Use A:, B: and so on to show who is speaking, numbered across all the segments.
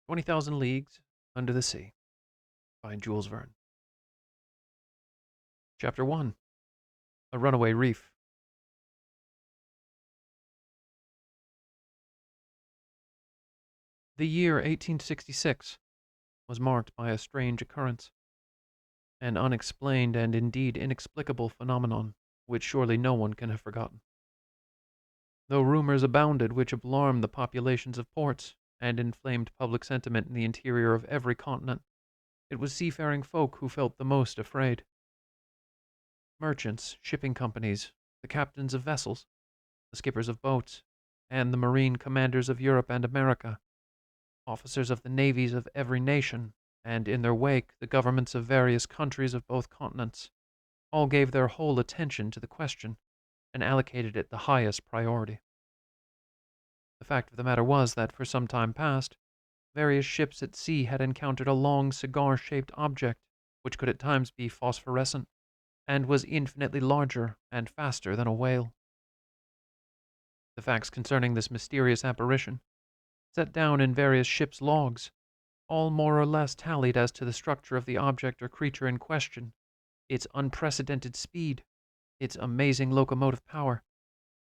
A: 20,000 Leagues Under the Sea by Jules Verne. Chapter 1. A Runaway Reef. The year 1866 was marked by a strange occurrence, an unexplained and indeed inexplicable phenomenon which surely no one can have forgotten. Though rumors abounded which alarmed the populations of ports and inflamed public sentiment in the interior of every continent, it was seafaring folk who felt the most afraid. Merchants, shipping companies, the captains of vessels, the skippers of boats, and the marine commanders of Europe and America, officers of the navies of every nation, and in their wake the governments of various countries of both continents, all gave their whole attention to the question and allocated it the highest priority. The fact of the matter was that for some time past, various ships at sea had encountered a long cigar-shaped object which could at times be phosphorescent and was infinitely larger and faster than a whale. The facts concerning this mysterious apparition, set down in various ships' logs, all more or less tallied as to the structure of the object or creature in question, its unprecedented speed, its amazing locomotive power,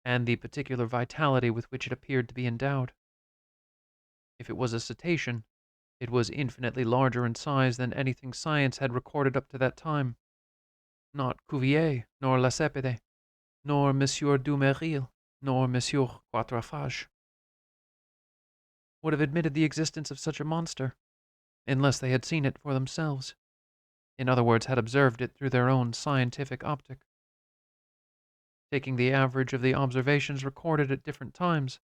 A: and the particular vitality with which it appeared to be endowed. If it was a cetacean, it was infinitely larger in size than anything science had recorded up to that time. Not Cuvier, nor Lacépède, nor Monsieur Dumeril, nor Monsieur Quatrefages would have admitted the existence of such a monster, unless they had seen it for themselves. In other words, had observed it through their own scientific optic. Taking the average of the observations recorded at different times,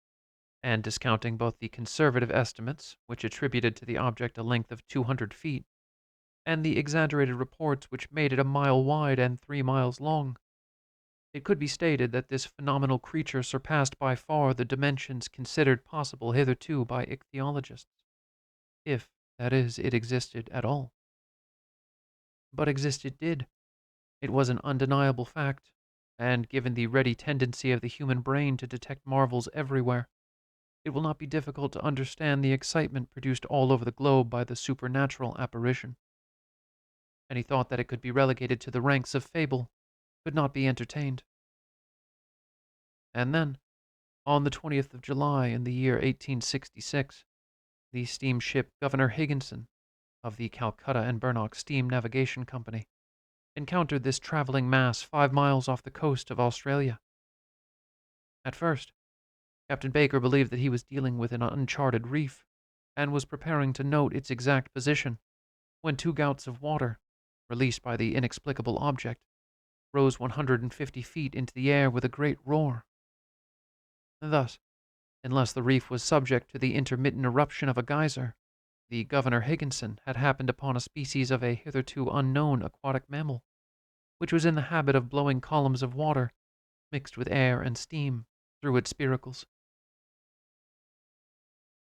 A: and discounting both the conservative estimates, which attributed to the object a length of 200 feet, and the exaggerated reports which made it a mile wide and 3 miles long, it could be stated that this phenomenal creature surpassed by far the dimensions considered possible hitherto by ichthyologists, if, that is, it existed at all. But exist it did. It was an undeniable fact, and given the ready tendency of the human brain to detect marvels everywhere, it will not be difficult to understand the excitement produced all over the globe by the supernatural apparition. Any thought that it could be relegated to the ranks of fable could not be entertained. And then, on the 20th of July in the year 1866, the steamship Governor Higginson, of the Calcutta and Burnock Steam Navigation Company, encountered this traveling mass 5 miles off the coast of Australia. At first, Captain Baker believed that he was dealing with an uncharted reef, and was preparing to note its exact position, when 2 gouts of water, released by the inexplicable object, rose 150 feet into the air with a great roar. Thus, unless the reef was subject to the intermittent eruption of a geyser, the Governor Higginson had happened upon a species of a hitherto unknown aquatic mammal, which was in the habit of blowing columns of water, mixed with air and steam, through its spiracles.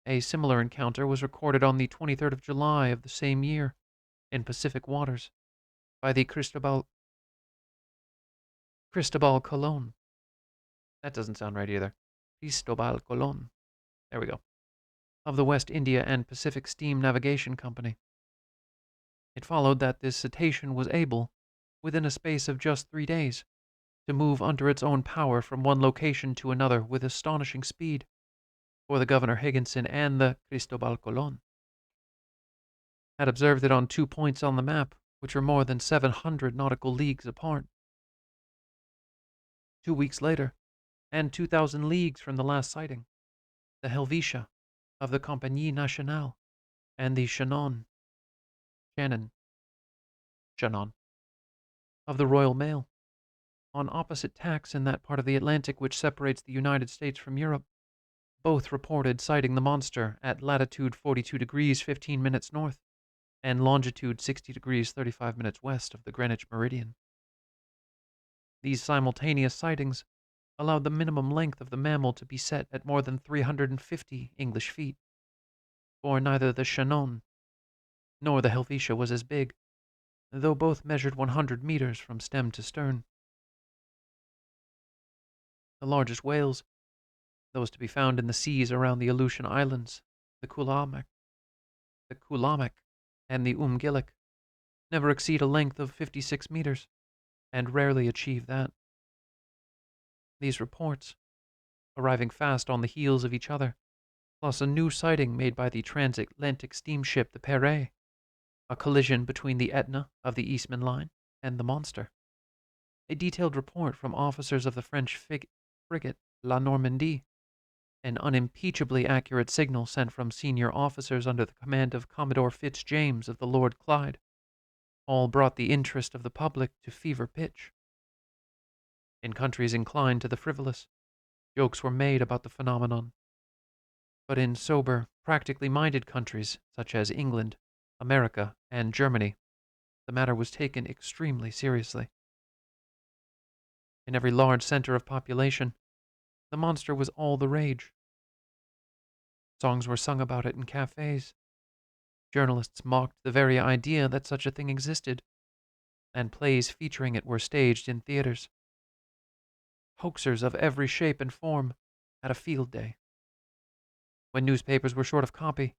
A: A similar encounter was recorded on the 23rd of July of the same year, in Pacific waters, by the Cristobal Colon. That doesn't sound right either. Cristobal Colon. There we go. Of the West India and Pacific Steam Navigation Company. It followed that this cetacean was able, within a space of just 3 days, to move under its own power from one location to another with astonishing speed, for the Governor Higginson and the Cristobal Colon had observed it on 2 points on the map, which were more than 700 nautical leagues apart. 2 weeks later, and 2,000 leagues from the last sighting, the Helvetia of the Compagnie Nationale and the Shannon of the Royal Mail, on opposite tacks in that part of the Atlantic which separates the United States from Europe, both reported sighting the monster at latitude 42 degrees 15 minutes north and longitude 60 degrees 35 minutes west of the Greenwich meridian. These simultaneous sightings allowed the minimum length of the mammal to be set at more than 350 English feet, for neither the Shannon nor the Helvetia was as big, though both measured 100 meters from stem to stern. The largest whales, those to be found in the seas around the Aleutian Islands, the Kulamak, the Kulamek, and the Umgillik, never exceed a length of 56 meters, and rarely achieve that. These reports, arriving fast on the heels of each other, plus a new sighting made by the transatlantic steamship the Perret, a collision between the Etna of the Eastman Line and the Monster, a detailed report from officers of the French frigate La Normandie, an unimpeachably accurate signal sent from senior officers under the command of Commodore Fitzjames of the Lord Clyde, all brought the interest of the public to fever pitch. In countries inclined to the frivolous, jokes were made about the phenomenon. But in sober, practically minded countries such as England, America, and Germany, the matter was taken extremely seriously. In every large center of population, the monster was all the rage. Songs were sung about it in cafes. Journalists mocked the very idea that such a thing existed, and plays featuring it were staged in theaters. Hoaxers of every shape and form had a field day. When newspapers were short of copy,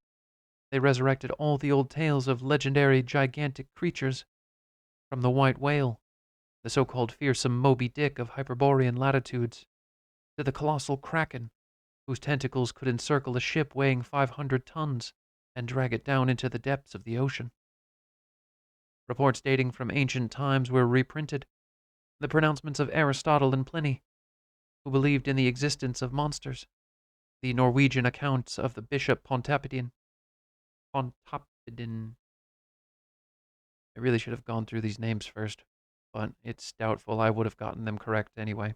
A: they resurrected all the old tales of legendary gigantic creatures, from the white whale, the so-called fearsome Moby Dick of Hyperborean latitudes, to the colossal kraken, whose tentacles could encircle a ship weighing 500 tons and drag it down into the depths of the ocean. Reports dating from ancient times were reprinted, the pronouncements of Aristotle and Pliny, who believed in the existence of monsters, the Norwegian accounts of the Bishop Pontoppidan. I really should have gone through these names first, but it's doubtful I would have gotten them correct anyway.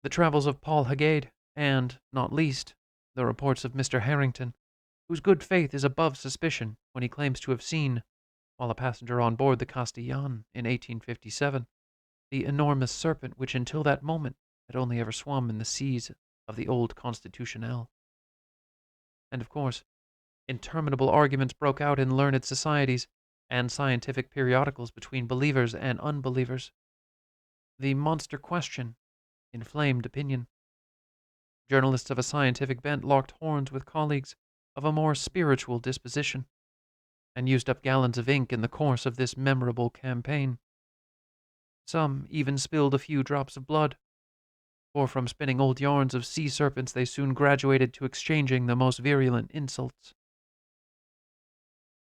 A: The travels of Paul Hagade, and, not least, the reports of Mr. Harrington, whose good faith is above suspicion when he claims to have seen, while a passenger on board the Castillon in 1857, the enormous serpent which until that moment had only ever swum in the seas of the old Constitutionnel. And of course, interminable arguments broke out in learned societies and scientific periodicals between believers and unbelievers. The monster question inflamed opinion. Journalists of a scientific bent locked horns with colleagues of a more spiritual disposition, and used up gallons of ink in the course of this memorable campaign. Some even spilled a few drops of blood, for from spinning old yarns of sea serpents they soon graduated to exchanging the most virulent insults.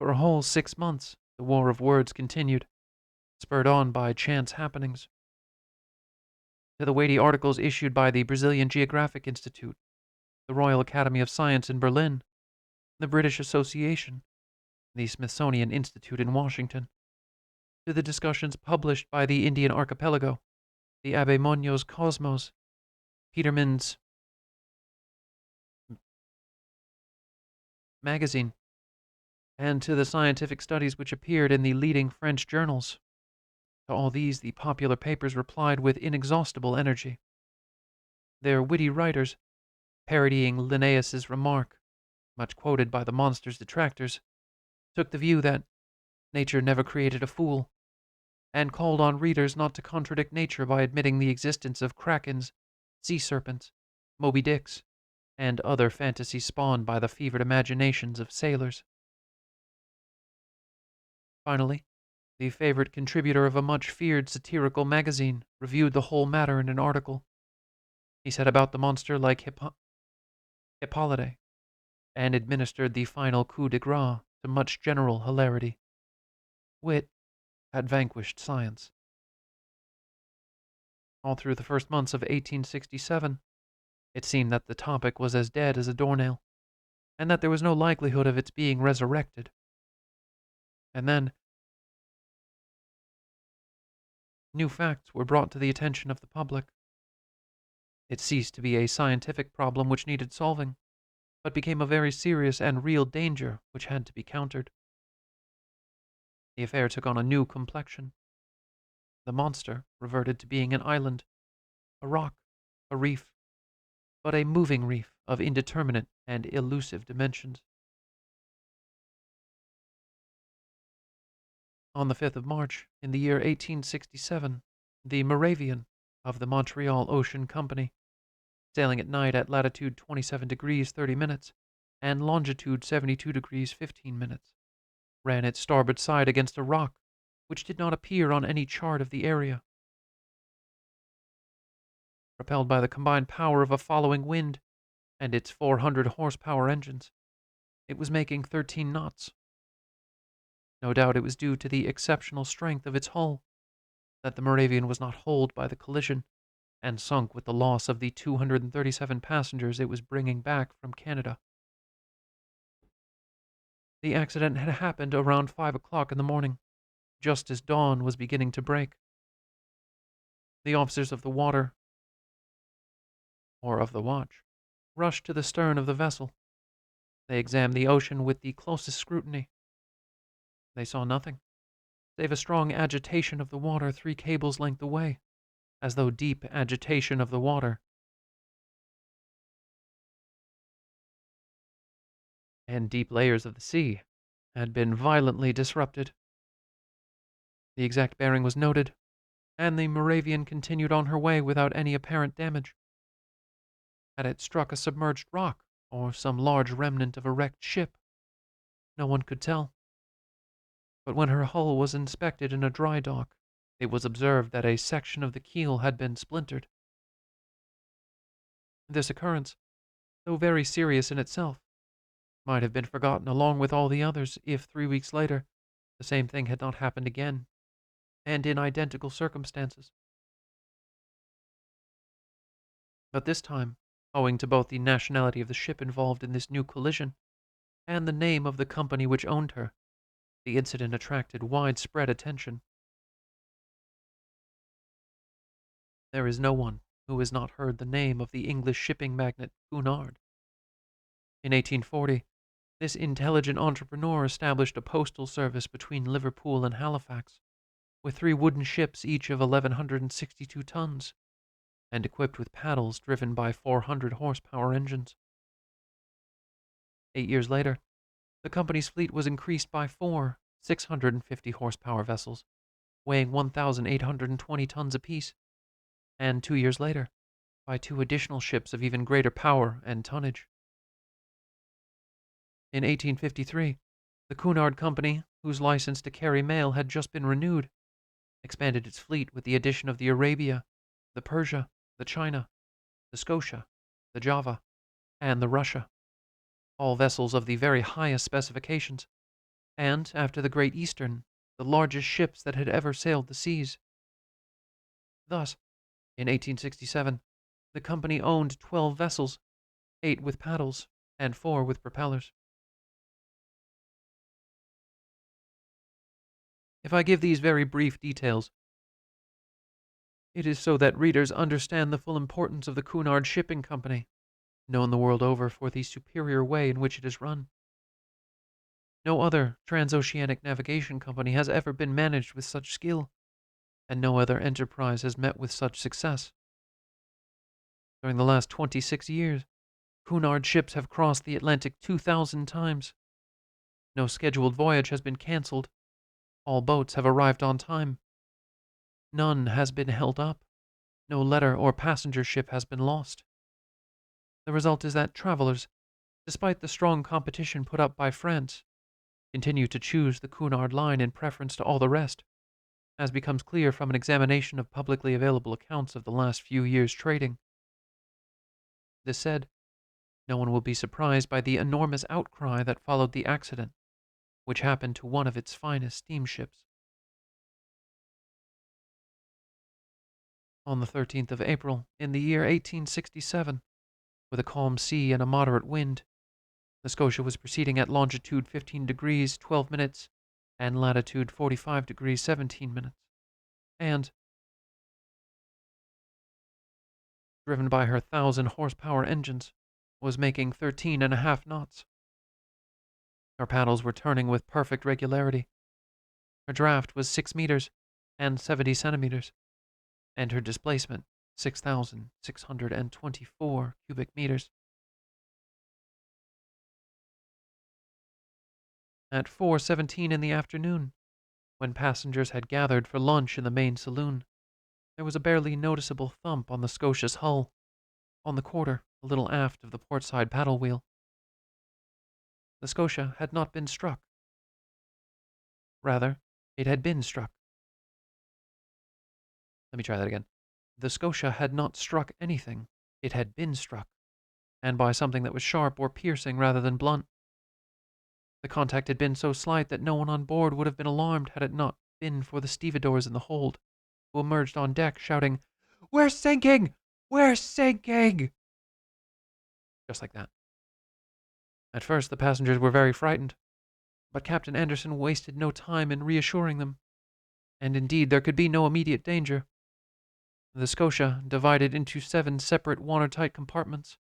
A: For a whole 6 months, the war of words continued, spurred on by chance happenings. To the weighty articles issued by the Brazilian Geographic Institute, the Royal Academy of Science in Berlin, the British Association, the Smithsonian Institute in Washington, to the discussions published by the Indian Archipelago, the Abbe Monio's Cosmos, Peterman's magazine, and to the scientific studies which appeared in the leading French journals. To all these the popular papers replied with inexhaustible energy. Their witty writers, parodying Linnaeus's remark, much quoted by the monster's detractors, took the view that nature never created a fool, and called on readers not to contradict nature by admitting the existence of krakens, sea serpents, Moby Dicks, and other fantasies spawned by the fevered imaginations of sailors. Finally, the favorite contributor of a much-feared satirical magazine reviewed the whole matter in an article. He set about the monster like Hippolyte, and administered the final coup de grace to much general hilarity. Wit had vanquished science. All through the first months of 1867, it seemed that the topic was as dead as a doornail, and that there was no likelihood of its being resurrected. And then, new facts were brought to the attention of the public. It ceased to be a scientific problem which needed solving, but became a very serious and real danger which had to be countered. The affair took on a new complexion. The monster reverted to being an island, a rock, a reef, but a moving reef of indeterminate and elusive dimensions. On the 5th of March, in the year 1867, the Moravian of the Montreal Ocean Company, sailing at night at latitude 27 degrees 30 minutes, and longitude 72 degrees 15 minutes, ran its starboard side against a rock which did not appear on any chart of the area. Propelled by the combined power of a following wind and its 400 horsepower engines, it was making 13 knots. No doubt it was due to the exceptional strength of its hull that the Moravian was not holed by the collision and sunk with the loss of the 237 passengers it was bringing back from Canada. The accident had happened around 5 o'clock in the morning, just as dawn was beginning to break. The officers of the water, or of the watch, rushed to the stern of the vessel. They examined the ocean with the closest scrutiny. They saw nothing, save a strong agitation of the water 3 cables' length away, as though deep agitation of the water and deep layers of the sea had been violently disrupted. The exact bearing was noted, and the Moravian continued on her way without any apparent damage. Had it struck a submerged rock or some large remnant of a wrecked ship? No one could tell. But when her hull was inspected in a dry dock, it was observed that a section of the keel had been splintered. This occurrence, though very serious in itself, might have been forgotten along with all the others if 3 weeks later the same thing had not happened again, and in identical circumstances. But this time, owing to both the nationality of the ship involved in this new collision and the name of the company which owned her, the incident attracted widespread attention. There is no one who has not heard the name of the English shipping magnate Cunard. In 1840, this intelligent entrepreneur established a postal service between Liverpool and Halifax, with 3 wooden ships each of 1,162 tons, and equipped with paddles driven by 400 horsepower engines. 8 years later, the company's fleet was increased by 4 650 horsepower vessels, weighing 1,820 tons apiece, and 2 years later, by 2 additional ships of even greater power and tonnage. In 1853, the Cunard Company, whose license to carry mail had just been renewed, expanded its fleet with the addition of the Arabia, the Persia, the China, the Scotia, the Java, and the Russia, all vessels of the very highest specifications, and, after the Great Eastern, the largest ships that had ever sailed the seas. Thus, in 1867, the company owned 12 vessels, 8 with paddles and 4 with propellers. If I give these very brief details, it is so that readers understand the full importance of the Cunard Shipping Company, known the world over for the superior way in which it is run. No other transoceanic navigation company has ever been managed with such skill, and no other enterprise has met with such success. During the last 26 years, Cunard ships have crossed the Atlantic 2,000 times. No scheduled voyage has been cancelled. All boats have arrived on time. None has been held up. No letter or passenger ship has been lost. The result is that travelers, despite the strong competition put up by France, continue to choose the Cunard line in preference to all the rest, as becomes clear from an examination of publicly available accounts of the last few years' trading. This said, no one will be surprised by the enormous outcry that followed the accident, which happened to one of its finest steamships. On the 13th of April, in the year 1867, with a calm sea and a moderate wind, the Scotia was proceeding at longitude 15 degrees 12 minutes and latitude 45 degrees 17 minutes, and, driven by her 1,000 horsepower engines, was making 13.5 knots. Her paddles were turning with perfect regularity. Her draft was 6 meters and 70 centimeters, and her displacement 6,624 cubic meters. At 4:17 in the afternoon, when passengers had gathered for lunch in the main saloon, there was a barely noticeable thump on the Scotia's hull, on the quarter a little aft of the port side paddle wheel. The Scotia had not been struck. Rather, it had been struck. Let me try that again. The Scotia had not struck anything. It had been struck, and by something that was sharp or piercing rather than blunt. The contact had been so slight that no one on board would have been alarmed had it not been for the stevedores in the hold, who emerged on deck shouting, "We're sinking! We're sinking!" Just like that. At first, the passengers were very frightened, but Captain Anderson wasted no time in reassuring them, and indeed there could be no immediate danger. The Scotia, divided into 7 separate watertight compartments,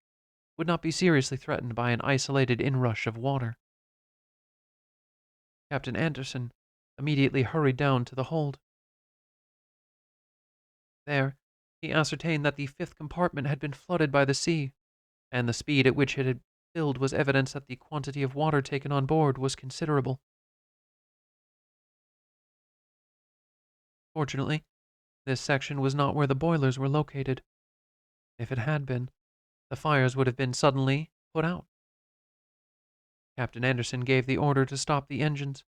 A: would not be seriously threatened by an isolated inrush of water. Captain Anderson immediately hurried down to the hold. There, he ascertained that the 5th compartment had been flooded by the sea, and the speed at which it had filled was evidence that the quantity of water taken on board was considerable. Fortunately, this section was not where the boilers were located. If it had been, the fires would have been suddenly put out. Captain Anderson gave the order to stop the engines,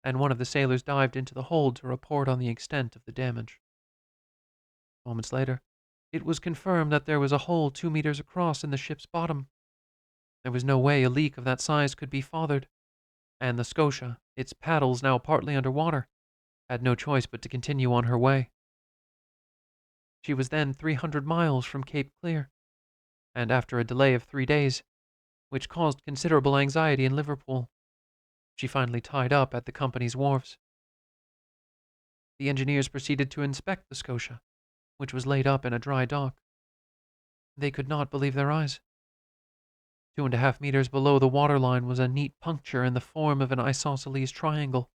A: and one of the sailors dived into the hold to report on the extent of the damage. Moments later, it was confirmed that there was a hole 2 meters across in the ship's bottom. There was no way a leak of that size could be fathered, and the Scotia, its paddles now partly under water, had no choice but to continue on her way. She was then 300 miles from Cape Clear, and after a delay of 3 days, which caused considerable anxiety in Liverpool, she finally tied up at the company's wharves. The engineers proceeded to inspect the Scotia, which was laid up in a dry dock. They could not believe their eyes. 2.5 meters below the waterline was a neat puncture in the form of an isosceles triangle.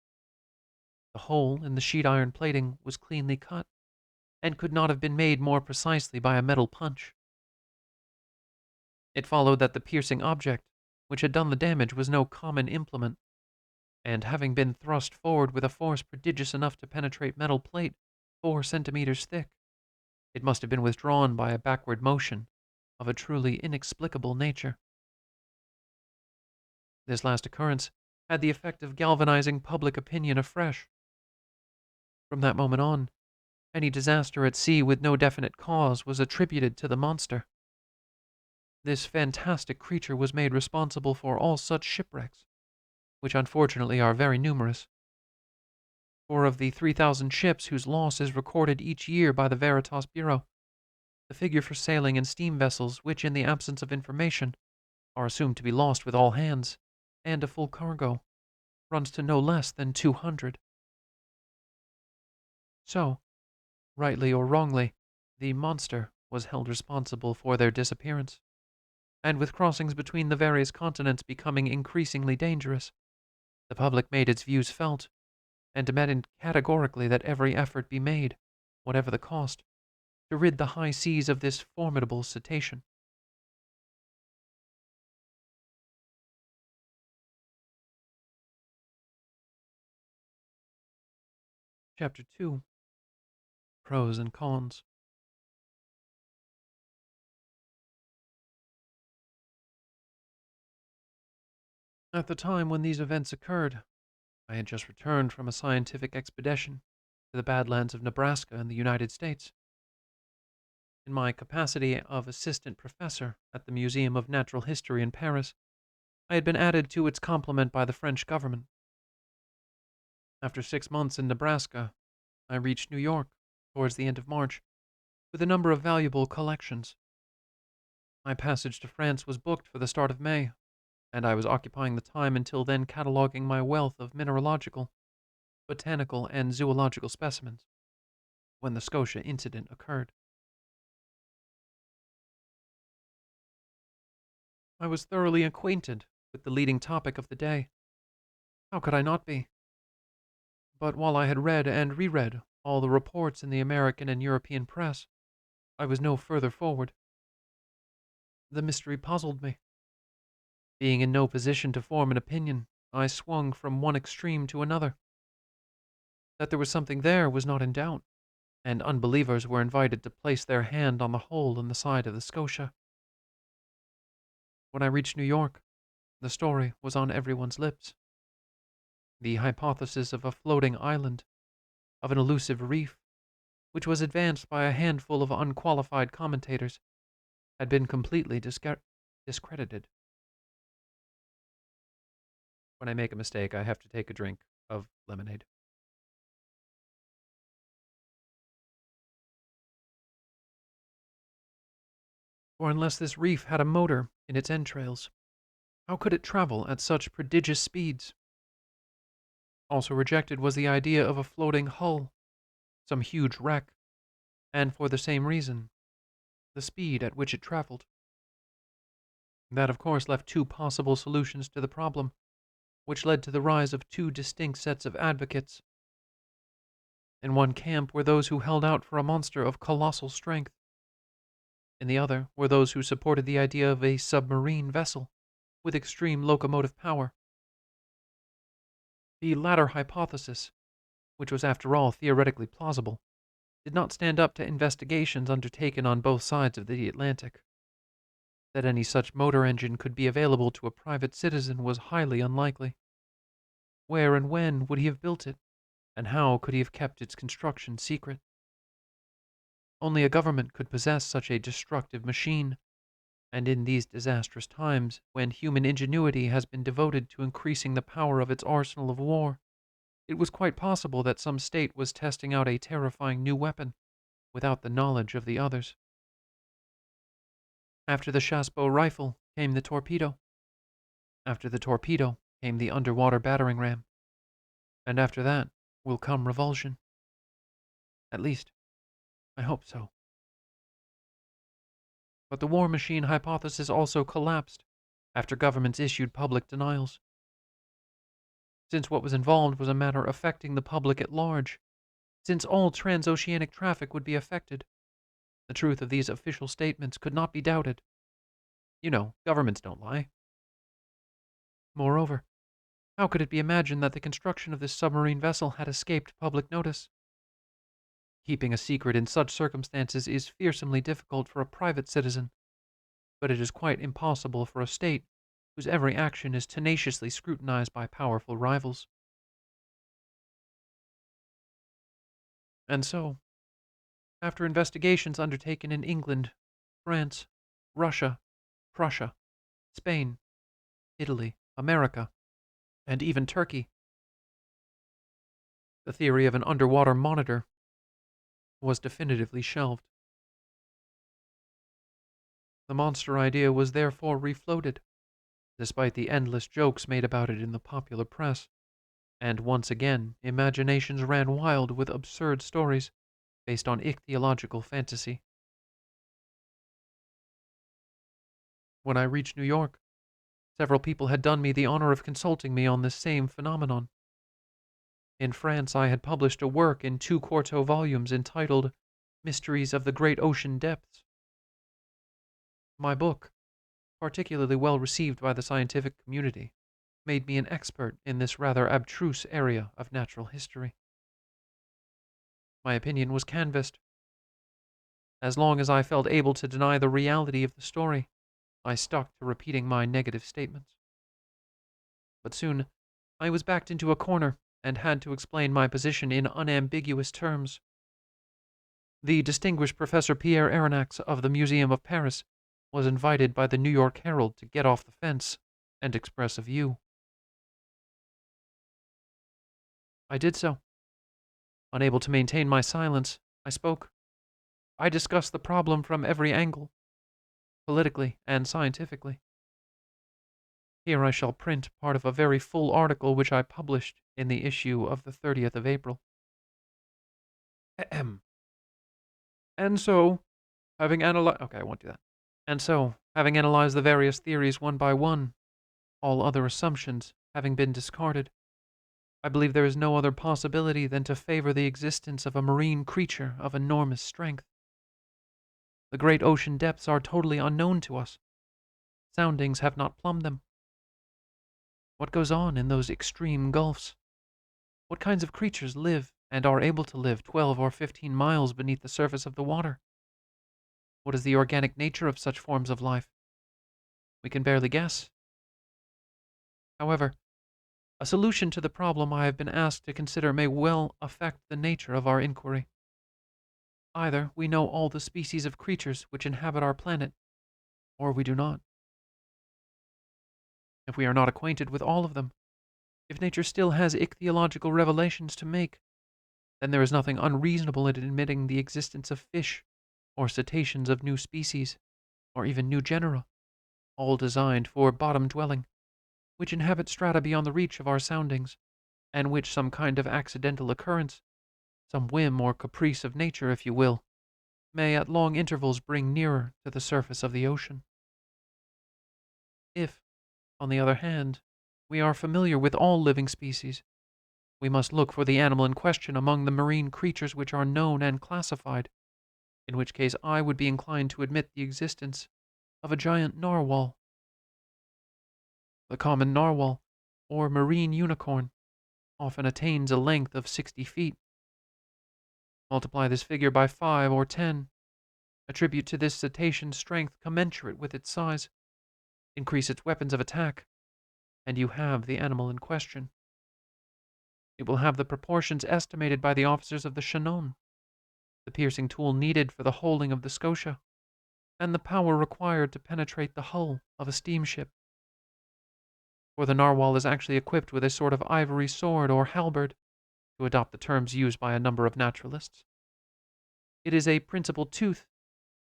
A: The hole in the sheet iron plating was cleanly cut, and could not have been made more precisely by a metal punch. It followed that the piercing object, which had done the damage, was no common implement, and having been thrust forward with a force prodigious enough to penetrate metal plate 4 centimeters thick, it must have been withdrawn by a backward motion of a truly inexplicable nature. This last occurrence had the effect of galvanizing public opinion afresh. From that moment on, any disaster at sea with no definite cause was attributed to the monster. This fantastic creature was made responsible for all such shipwrecks, which unfortunately are very numerous. For of the 3,000 ships whose loss is recorded each year by the Veritas Bureau, the figure for sailing and steam vessels which, in the absence of information, are assumed to be lost with all hands and a full cargo, runs to no less than 200. So, rightly or wrongly, the monster was held responsible for their disappearance, and with crossings between the various continents becoming increasingly dangerous, the public made its views felt, and demanded categorically that every effort be made, whatever the cost, to rid the high seas of this formidable cetacean. Chapter 2. Pros and Cons. At the time when these events occurred, I had just returned from a scientific expedition to the Badlands of Nebraska in the United States. In my capacity of assistant professor at the Museum of Natural History in Paris, I had been added to its complement by the French government. After 6 months in Nebraska, I reached New York towards the end of March with a number of valuable collections. My passage to France was booked for the start of May, and I was occupying the time until then cataloging my wealth of mineralogical, botanical, and zoological specimens when the Scotia incident occurred. I was thoroughly acquainted with the leading topic of the day. How could I not be? But while I had read and reread all the reports in the American and European press, I was no further forward. The mystery puzzled me. Being in no position to form an opinion, I swung from one extreme to another. That there was something there was not in doubt, and unbelievers were invited to place their hand on the hole in the side of the Scotia. When I reached New York, The story was on everyone's lips. The hypothesis of a floating island, of an elusive reef, which was advanced by a handful of unqualified commentators, had been completely discredited. When I make a mistake, I have to take a drink of lemonade. For unless this reef had a motor in its entrails, how could it travel at such prodigious speeds? Also rejected was the idea of a floating hull, some huge wreck, and for the same reason, the speed at which it traveled. That, of course, left two possible solutions to the problem, which led to the rise of two distinct sets of advocates. In one camp were those who held out for a monster of colossal strength. In the other were those who supported the idea of a submarine vessel with extreme locomotive power. The latter hypothesis, which was after all theoretically plausible, did not stand up to investigations undertaken on both sides of the Atlantic. That any such motor engine could be available to a private citizen was highly unlikely. Where and when would he have built it, and how could he have kept its construction secret? Only a government could possess such a destructive machine, and in these disastrous times, when human ingenuity has been devoted to increasing the power of its arsenal of war, it was quite possible that some state was testing out a terrifying new weapon without the knowledge of the others. After the chassepot rifle came the torpedo. After the torpedo came the underwater battering ram. And after that will come revulsion. At least, I hope so. But the war machine hypothesis also collapsed after governments issued public denials. Since what was involved was a matter affecting the public at large, since all transoceanic traffic would be affected, the truth of these official statements could not be doubted. You know, governments don't lie. Moreover, how could it be imagined that the construction of this submarine vessel had escaped public notice? Keeping a secret in such circumstances is fearsomely difficult for a private citizen, but it is quite impossible for a state whose every action is tenaciously scrutinized by powerful rivals. And so, after investigations undertaken in England, France, Russia, Prussia, Spain, Italy, America, and even Turkey, the theory of an underwater monitor was definitively shelved. The monster idea was therefore refloated, despite the endless jokes made about it in the popular press, and once again imaginations ran wild with absurd stories based on ichthyological fantasy. When I reached New York, several people had done me the honor of consulting me on this same phenomenon. In France, I had published a work in 2 quarto volumes entitled Mysteries of the Great Ocean Depths. My book, particularly well received by the scientific community, made me an expert in this rather abstruse area of natural history. My opinion was canvassed. As long as I felt able to deny the reality of the story, I stuck to repeating my negative statements. But soon, I was backed into a corner and had to explain my position in unambiguous terms. The distinguished Professor Pierre Aronnax of the Museum of Paris was invited by the New York Herald to get off the fence and express a view. I did so. Unable to maintain my silence, I spoke. I discussed the problem from every angle, politically and scientifically. Here I shall print part of a very full article which I published in the issue of the 30th of April. Ahem. And so, having analyzed... Okay, I won't do that. And so, having analyzed the various theories one by one, all other assumptions having been discarded, I believe there is no other possibility than to favor the existence of a marine creature of enormous strength. The great ocean depths are totally unknown to us. Soundings have not plumbed them. What goes on in those extreme gulfs? What kinds of creatures live and are able to live 12 or 15 miles beneath the surface of the water? What is the organic nature of such forms of life? We can barely guess. However, a solution to the problem I have been asked to consider may well affect the nature of our inquiry. Either we know all the species of creatures which inhabit our planet, or we do not. If we are not acquainted with all of them, if nature still has ichthyological revelations to make, then there is nothing unreasonable in admitting the existence of fish, or cetaceans of new species, or even new genera, all designed for bottom dwelling, which inhabit strata beyond the reach of our soundings, and which some kind of accidental occurrence, some whim or caprice of nature, if you will, may at long intervals bring nearer to the surface of the ocean. If, on the other hand, we are familiar with all living species, we must look for the animal in question among the marine creatures which are known and classified, in which case I would be inclined to admit the existence of a giant narwhal. The common narwhal, or marine unicorn, often attains a length of 60 feet. Multiply this figure by 5 or 10, attribute to this cetacean strength commensurate with its size, increase its weapons of attack, and you have the animal in question. It will have the proportions estimated by the officers of the Shannon, the piercing tool needed for the holding of the Scotia, and the power required to penetrate the hull of a steamship. For the narwhal is actually equipped with a sort of ivory sword or halberd, to adopt the terms used by a number of naturalists. It is a principal tooth,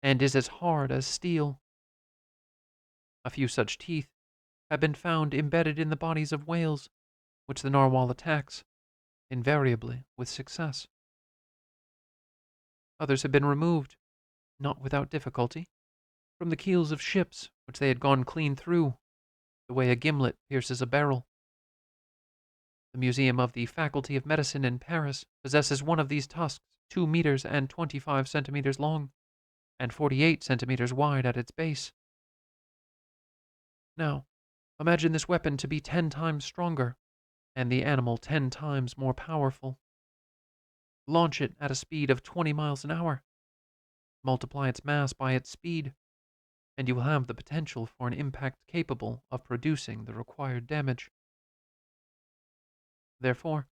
A: and is as hard as steel. A few such teeth have been found embedded in the bodies of whales, which the narwhal attacks, invariably with success. Others have been removed, not without difficulty, from the keels of ships which they had gone clean through, the way a gimlet pierces a barrel. The Museum of the Faculty of Medicine in Paris possesses one of these tusks 2 meters and 25 centimeters long, and 48 centimeters wide at its base. Now, imagine this weapon to be 10 times stronger, and the animal 10 times more powerful. Launch it at a speed of 20 miles an hour. Multiply its mass by its speed, and you will have the potential for an impact capable of producing the required damage. Therefore,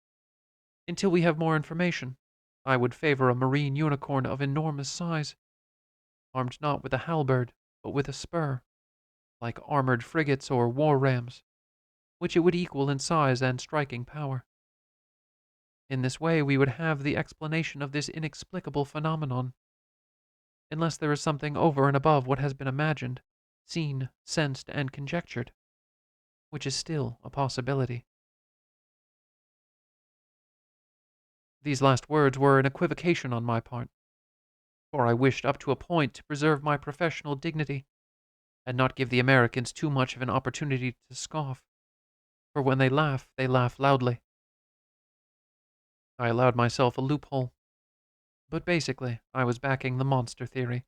A: until we have more information, I would favor a marine unicorn of enormous size, armed not with a halberd, but with a spur, like armored frigates or war rams, which it would equal in size and striking power. In this way we would have the explanation of this inexplicable phenomenon, unless there is something over and above what has been imagined, seen, sensed, and conjectured, which is still a possibility. These last words were an equivocation on my part, for I wished up to a point to preserve my professional dignity, and not give the Americans too much of an opportunity to scoff, for when they laugh loudly. I allowed myself a loophole, but basically I was backing the monster theory.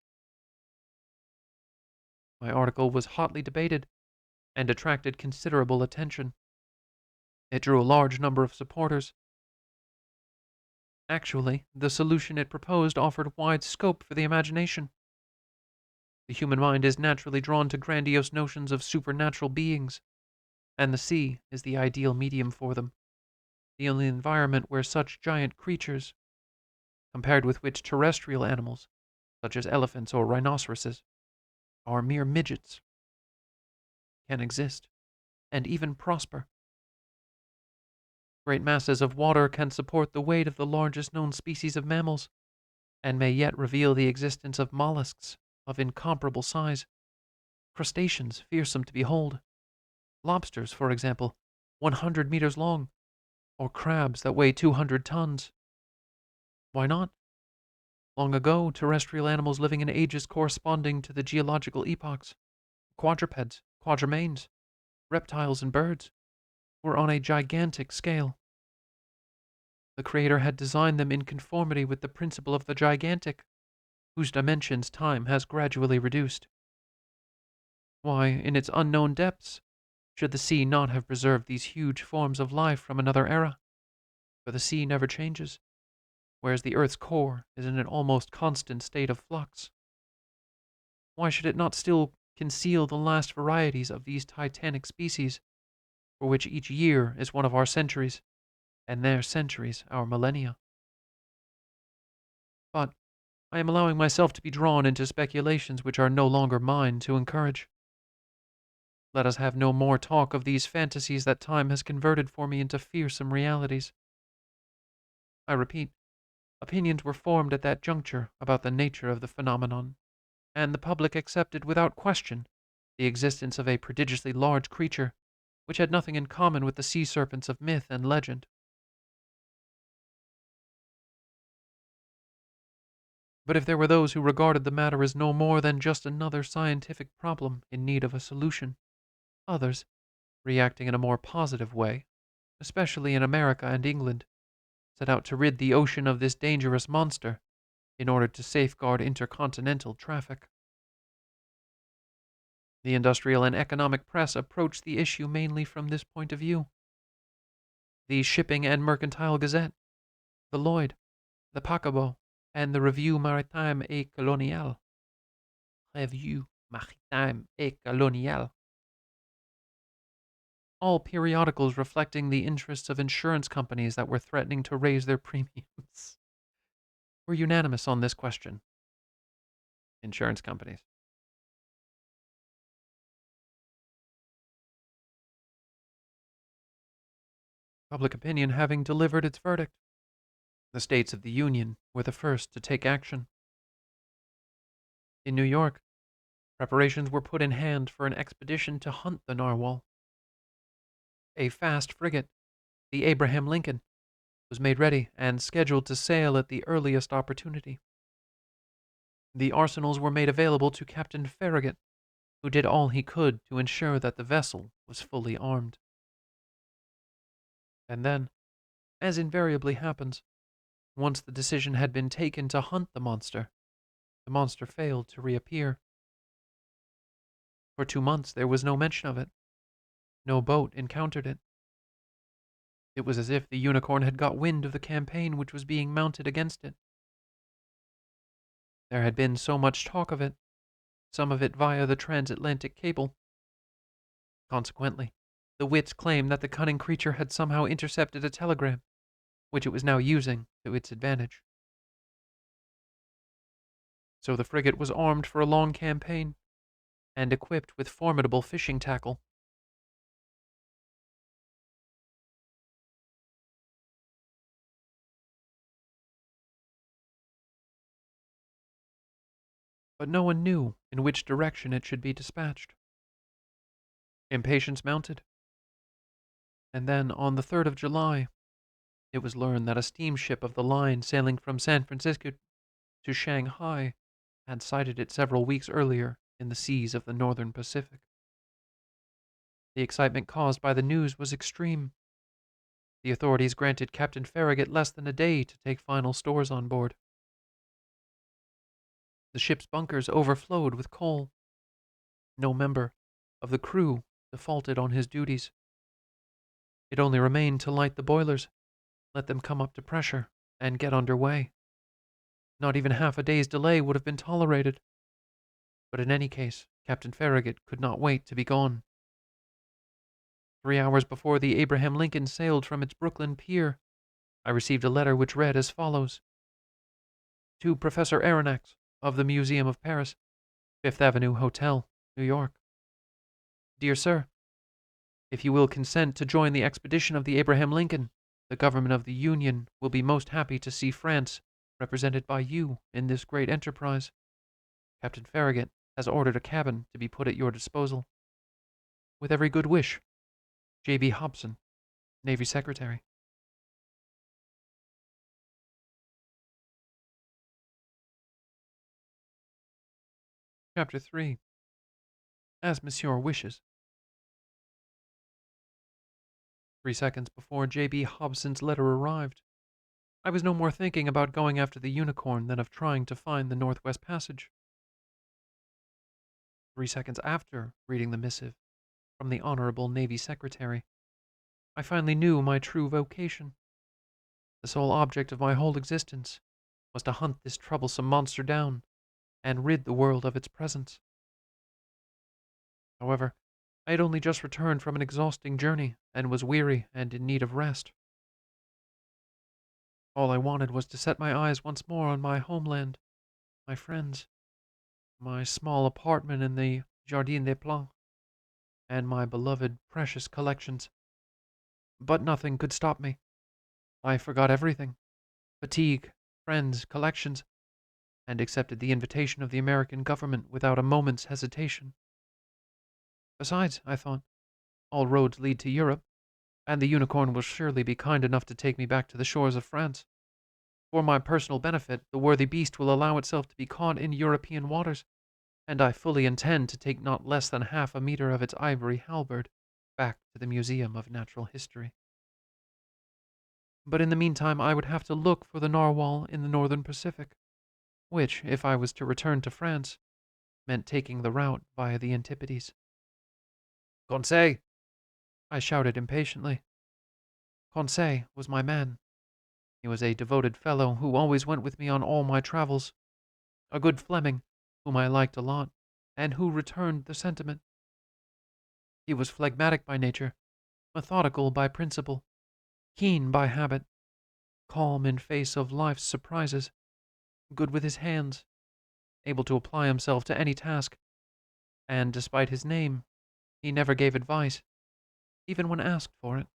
A: My article was hotly debated and attracted considerable attention. It drew a large number of supporters. Actually, the solution it proposed offered wide scope for the imagination. The human mind is naturally drawn to grandiose notions of supernatural beings, and the sea is the ideal medium for them, the only environment where such giant creatures, compared with which terrestrial animals, such as elephants or rhinoceroses, are mere midgets, can exist, and even prosper. Great masses of water can support the weight of the largest known species of mammals, and may yet reveal the existence of mollusks of incomparable size, crustaceans fearsome to behold, lobsters, for example, 100 meters long, or crabs that weigh 200 tons. Why not? Long ago, terrestrial animals living in ages corresponding to the geological epochs, quadrupeds, quadrumanes, reptiles, and birds, were on a gigantic scale. The Creator had designed them in conformity with the principle of the gigantic, whose dimensions time has gradually reduced. Why, in its unknown depths, should the sea not have preserved these huge forms of life from another era? For the sea never changes, whereas the earth's core is in an almost constant state of flux. Why should it not still conceal the last varieties of these titanic species, for which each year is one of our centuries, and their centuries our millennia. But I am allowing myself to be drawn into speculations which are no longer mine to encourage. Let us have no more talk of these fantasies that time has converted for me into fearsome realities. I repeat, opinions were formed at that juncture about the nature of the phenomenon, and the public accepted without question the existence of a prodigiously large creature which had nothing in common with the sea serpents of myth and legend. But if there were those who regarded the matter as no more than just another scientific problem in need of a solution, others, reacting in a more positive way, especially in America and England, set out to rid the ocean of this dangerous monster in order to safeguard intercontinental traffic. The industrial and economic press approached the issue mainly from this point of view. The Shipping and Mercantile Gazette, the Lloyd, the Paquebot, and the Revue Maritime et Coloniale. Revue Maritime et Coloniale. All periodicals reflecting the interests of insurance companies that were threatening to raise their premiums, were unanimous on this question. Insurance companies. Public opinion having delivered its verdict, the states of the Union were the first to take action. In New York, preparations were put in hand for an expedition to hunt the narwhal. A fast frigate, the Abraham Lincoln, was made ready and scheduled to sail at the earliest opportunity. The arsenals were made available to Captain Farragut, who did all he could to ensure that the vessel was fully armed. And then, as invariably happens, once the decision had been taken to hunt the monster failed to reappear. For 2 months there was no mention of it. No boat encountered it. It was as if the unicorn had got wind of the campaign which was being mounted against it. There had been so much talk of it, some of it via the transatlantic cable. Consequently, the wits claimed that the cunning creature had somehow intercepted a telegram, which it was now using to its advantage. So the frigate was armed for a long campaign, and equipped with formidable fishing tackle. But no one knew in which direction it should be dispatched. Impatience mounted. And then, on the 3rd of July, it was learned that a steamship of the line sailing from San Francisco to Shanghai had sighted it several weeks earlier in the seas of the northern Pacific. The excitement caused by the news was extreme. The authorities granted Captain Farragut less than a day to take final stores on board. The ship's bunkers overflowed with coal. No member of the crew defaulted on his duties. It only remained to light the boilers, let them come up to pressure, and get under way. Not even half a day's delay would have been tolerated. But in any case, Captain Farragut could not wait to be gone. 3 hours before the Abraham Lincoln sailed from its Brooklyn pier, I received a letter which read as follows. To Professor Aronnax, of the Museum of Paris, Fifth Avenue Hotel, New York. Dear Sir, if you will consent to join the expedition of the Abraham Lincoln, the government of the Union will be most happy to see France represented by you in this great enterprise. Captain Farragut has ordered a cabin to be put at your disposal. With every good wish, J.B. Hobson, Navy Secretary. Chapter 3. As Monsieur wishes. 3 seconds before J.B. Hobson's letter arrived, I was no more thinking about going after the unicorn than of trying to find the Northwest Passage. 3 seconds after reading the missive from the Honorable Navy Secretary, I finally knew my true vocation. The sole object of my whole existence was to hunt this troublesome monster down and rid the world of its presence. However, I had only just returned from an exhausting journey, and was weary and in need of rest. All I wanted was to set my eyes once more on my homeland, my friends, my small apartment in the Jardin des Plantes, and my beloved, precious collections. But nothing could stop me. I forgot everything, fatigue, friends, collections, and accepted the invitation of the American government without a moment's hesitation. Besides, I thought, all roads lead to Europe, and the unicorn will surely be kind enough to take me back to the shores of France. For my personal benefit, the worthy beast will allow itself to be caught in European waters, and I fully intend to take not less than half a meter of its ivory halberd back to the Museum of Natural History. But in the meantime I would have to look for the narwhal in the northern Pacific, which, if I was to return to France, meant taking the route via the Antipodes. Conseil! I shouted impatiently. Conseil was my man. He was a devoted fellow who always went with me on all my travels, a good Fleming whom I liked a lot, and who returned the sentiment. He was phlegmatic by nature, methodical by principle, keen by habit, calm in face of life's surprises, good with his hands, able to apply himself to any task, and despite his name, he never gave advice, even when asked for it.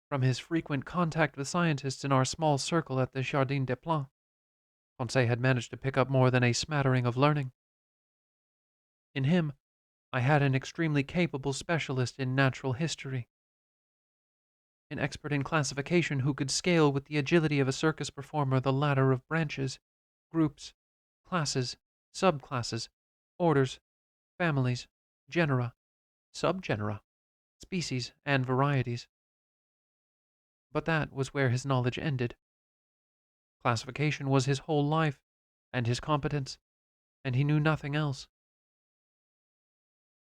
A: From his frequent contact with scientists in our small circle at the Jardin des Plantes, Conseil had managed to pick up more than a smattering of learning. In him, I had an extremely capable specialist in natural history, an expert in classification who could scale with the agility of a circus performer the ladder of branches, groups, classes, subclasses, orders, families, genera, subgenera, species, and varieties. But that was where his knowledge ended. Classification was his whole life and his competence, and he knew nothing else.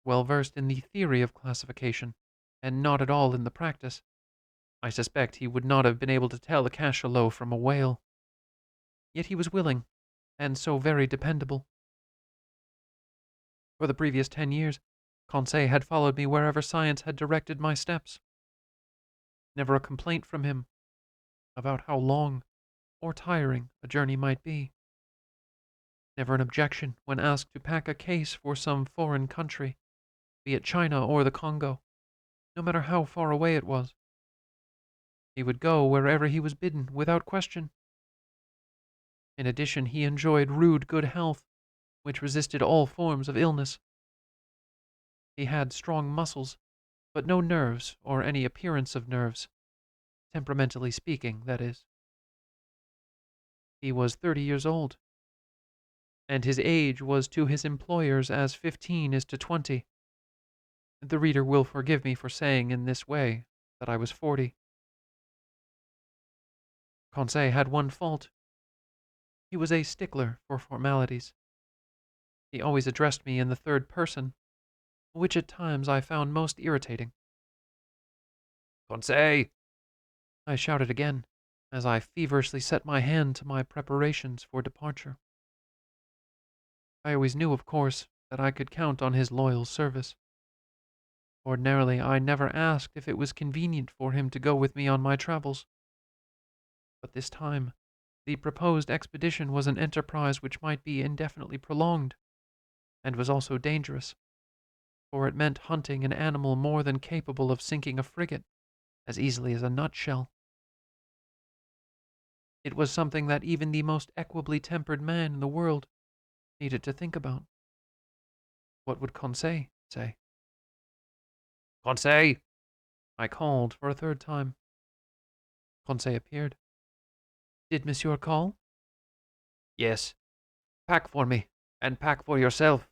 A: Well versed in the theory of classification, and not at all in the practice, I suspect he would not have been able to tell a cachalot from a whale. Yet he was willing, and so very dependable. For the previous 10 years, Conseil had followed me wherever science had directed my steps. Never a complaint from him about how long or tiring a journey might be. Never an objection when asked to pack a case for some foreign country, be it China or the Congo, no matter how far away it was. He would go wherever he was bidden without question. In addition, he enjoyed rude good health, which resisted all forms of illness. He had strong muscles, but no nerves or any appearance of nerves, temperamentally speaking, that is. He was 30 years old, and his age was to his employers as 15 is to 20. The reader will forgive me for saying in this way that I was 40. Conseil had one fault. He was a stickler for formalities. He always addressed me in the third person, which at times I found most irritating. Conseil! I shouted again, as I feverishly set my hand to my preparations for departure. I always knew, of course, that I could count on his loyal service. Ordinarily, I never asked if it was convenient for him to go with me on my travels. But this time, the proposed expedition was an enterprise which might be indefinitely prolonged, and was also dangerous, for it meant hunting an animal more than capable of sinking a frigate as easily as a nutshell. It was something that even the most equably tempered man in the world needed to think about. What would Conseil say? Conseil! I called for a third time. Conseil appeared. Did Monsieur call? Yes. Pack for me, and pack for yourself.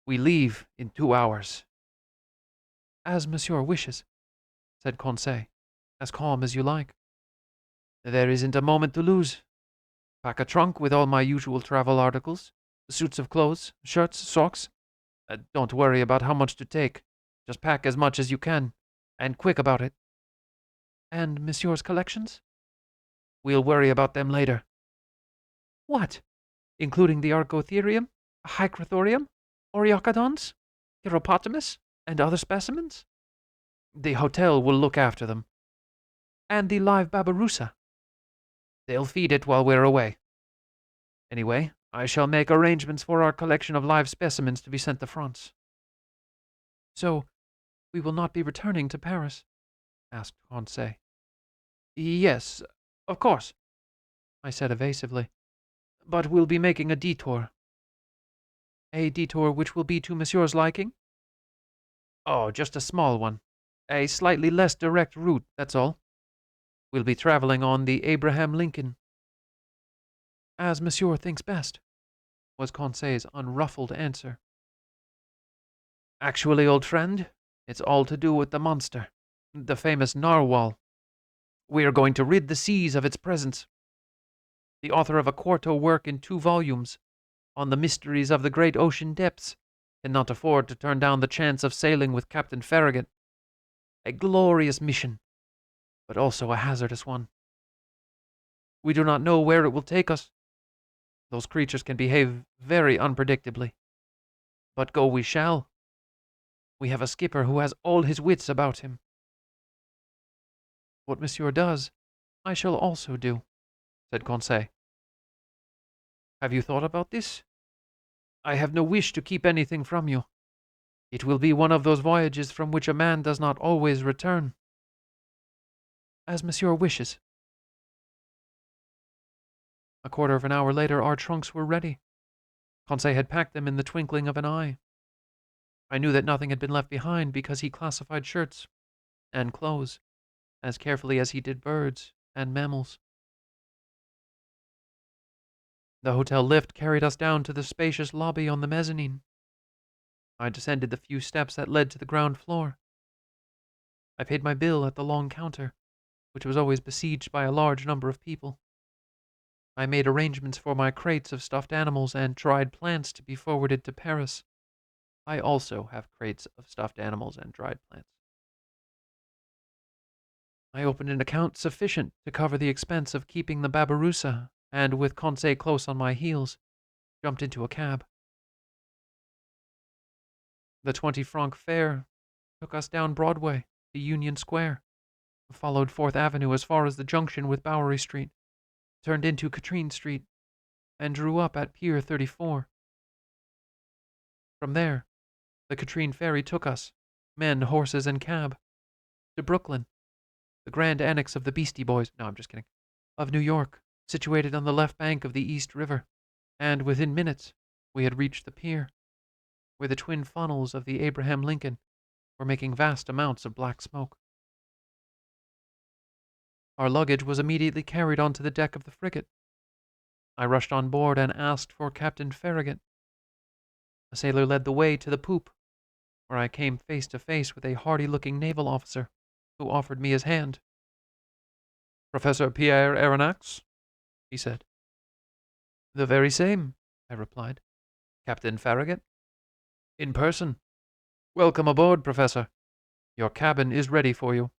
A: We leave in 2 hours. As Monsieur wishes, said Conseil, as calm as you like. There isn't a moment to lose. Pack a trunk with all my usual travel articles, suits of clothes, shirts, socks. Don't worry about how much to take. Just pack as much as you can, and quick about it. And Monsieur's collections? We'll worry about them later. What? Including the Argotherium, Hycrothorium, Oreocodons? hippopotamus and other specimens? The hotel will look after them. And the live babirusa? They'll feed it while we're away. Anyway, I shall make arrangements for our collection of live specimens to be sent to France. So, we will not be returning to Paris? Asked Conseil. Yes, of course, I said evasively. But we'll be making a detour. A detour which will be to Monsieur's liking? Oh, just a small one. A slightly less direct route, that's all. We'll be traveling on the Abraham Lincoln. As Monsieur thinks best, was Conseil's unruffled answer. Actually, old friend, it's all to do with the monster, the famous narwhal. We are going to rid the seas of its presence. The author of a quarto work in 2 volumes on the mysteries of the great ocean depths cannot afford to turn down the chance of sailing with Captain Farragut. A glorious mission, but also a hazardous one. We do not know where it will take us. Those creatures can behave very unpredictably. But go we shall. We have a skipper who has all his wits about him. What Monsieur does, I shall also do, said Conseil. Have you thought about this? I have no wish to keep anything from you. It will be one of those voyages from which a man does not always return. As Monsieur wishes. A quarter of an hour later, our trunks were ready. Conseil had packed them in the twinkling of an eye. I knew that nothing had been left behind because he classified shirts and clothes as carefully as he did birds and mammals. The hotel lift carried us down to the spacious lobby on the mezzanine. I descended the few steps that led to the ground floor. I paid my bill at the long counter, which was always besieged by a large number of people. I made arrangements for my crates of stuffed animals and dried plants to be forwarded to Paris. I also have crates of stuffed animals and dried plants. I opened an account sufficient to cover the expense of keeping the babirusa, and with Conseil close on my heels, jumped into a cab. The 20-franc fare took us down Broadway to Union Square, followed 4th Avenue as far as the junction with Bowery Street, turned into Katrine Street, and drew up at Pier 34. From there, the Katrine ferry took us, men, horses, and cab, to Brooklyn, the grand annex of the Beastie Boys, no, I'm just kidding, of New York, situated on the left bank of the East River, and within minutes we had reached the pier, where the twin funnels of the Abraham Lincoln were making vast amounts of black smoke. Our luggage was immediately carried onto the deck of the frigate. I rushed on board and asked for Captain Farragut. A sailor led the way to the poop, where I came face to face with a hardy-looking naval officer who offered me his hand. Professor Pierre Aronnax, he said. The very same, I replied. Captain Farragut? In person. Welcome aboard, Professor. Your cabin is ready for you.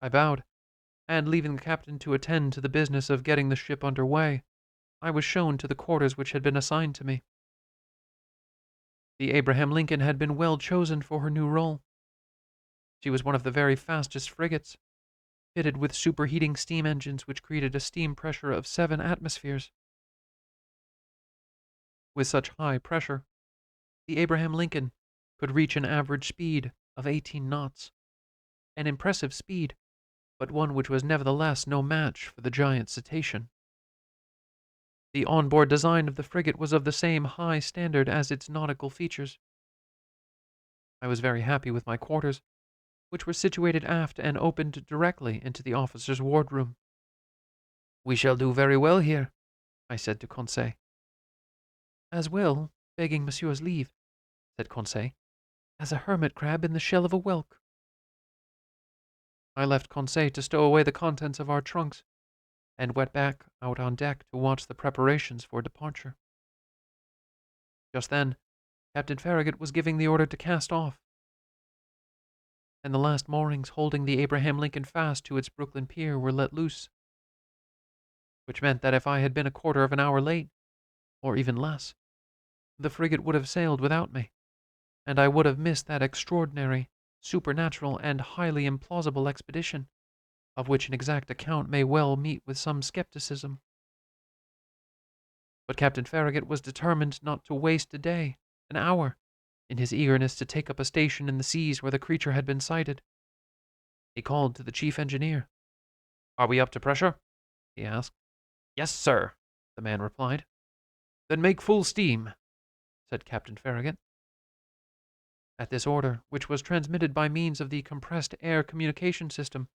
A: I bowed, and leaving the captain to attend to the business of getting the ship under way, I was shown to the quarters which had been assigned to me. The Abraham Lincoln had been well chosen for her new role. She was one of the very fastest frigates, fitted with superheating steam engines which created a steam pressure of 7 atmospheres. With such high pressure, the Abraham Lincoln could reach an average speed of 18 knots, an impressive speed, but one which was nevertheless no match for the giant cetacean. The onboard design of the frigate was of the same high standard as its nautical features. I was very happy with my quarters, which were situated aft and opened directly into the officer's wardroom. We shall do very well here, I said to Conseil. As well, begging Monsieur's leave, said Conseil, as a hermit crab in the shell of a whelk. I left Conseil to stow away the contents of our trunks, and went back out on deck to watch the preparations for departure. Just then, Captain Farragut was giving the order to cast off, and the last moorings holding the Abraham Lincoln fast to its Brooklyn pier were let loose, which meant that if I had been a quarter of an hour late, or even less, the frigate would have sailed without me. and I would have missed that extraordinary, supernatural, and highly implausible expedition, of which an exact account may well meet with some skepticism. But Captain Farragut was determined not to waste a day, an hour, in his eagerness to take up a station in the seas where the creature had been sighted. He called to the chief engineer. "Are we up to pressure?" he asked. "Yes, sir," the man replied. "Then make full steam," said Captain Farragut. At this order, which was transmitted by means of the compressed air communication system,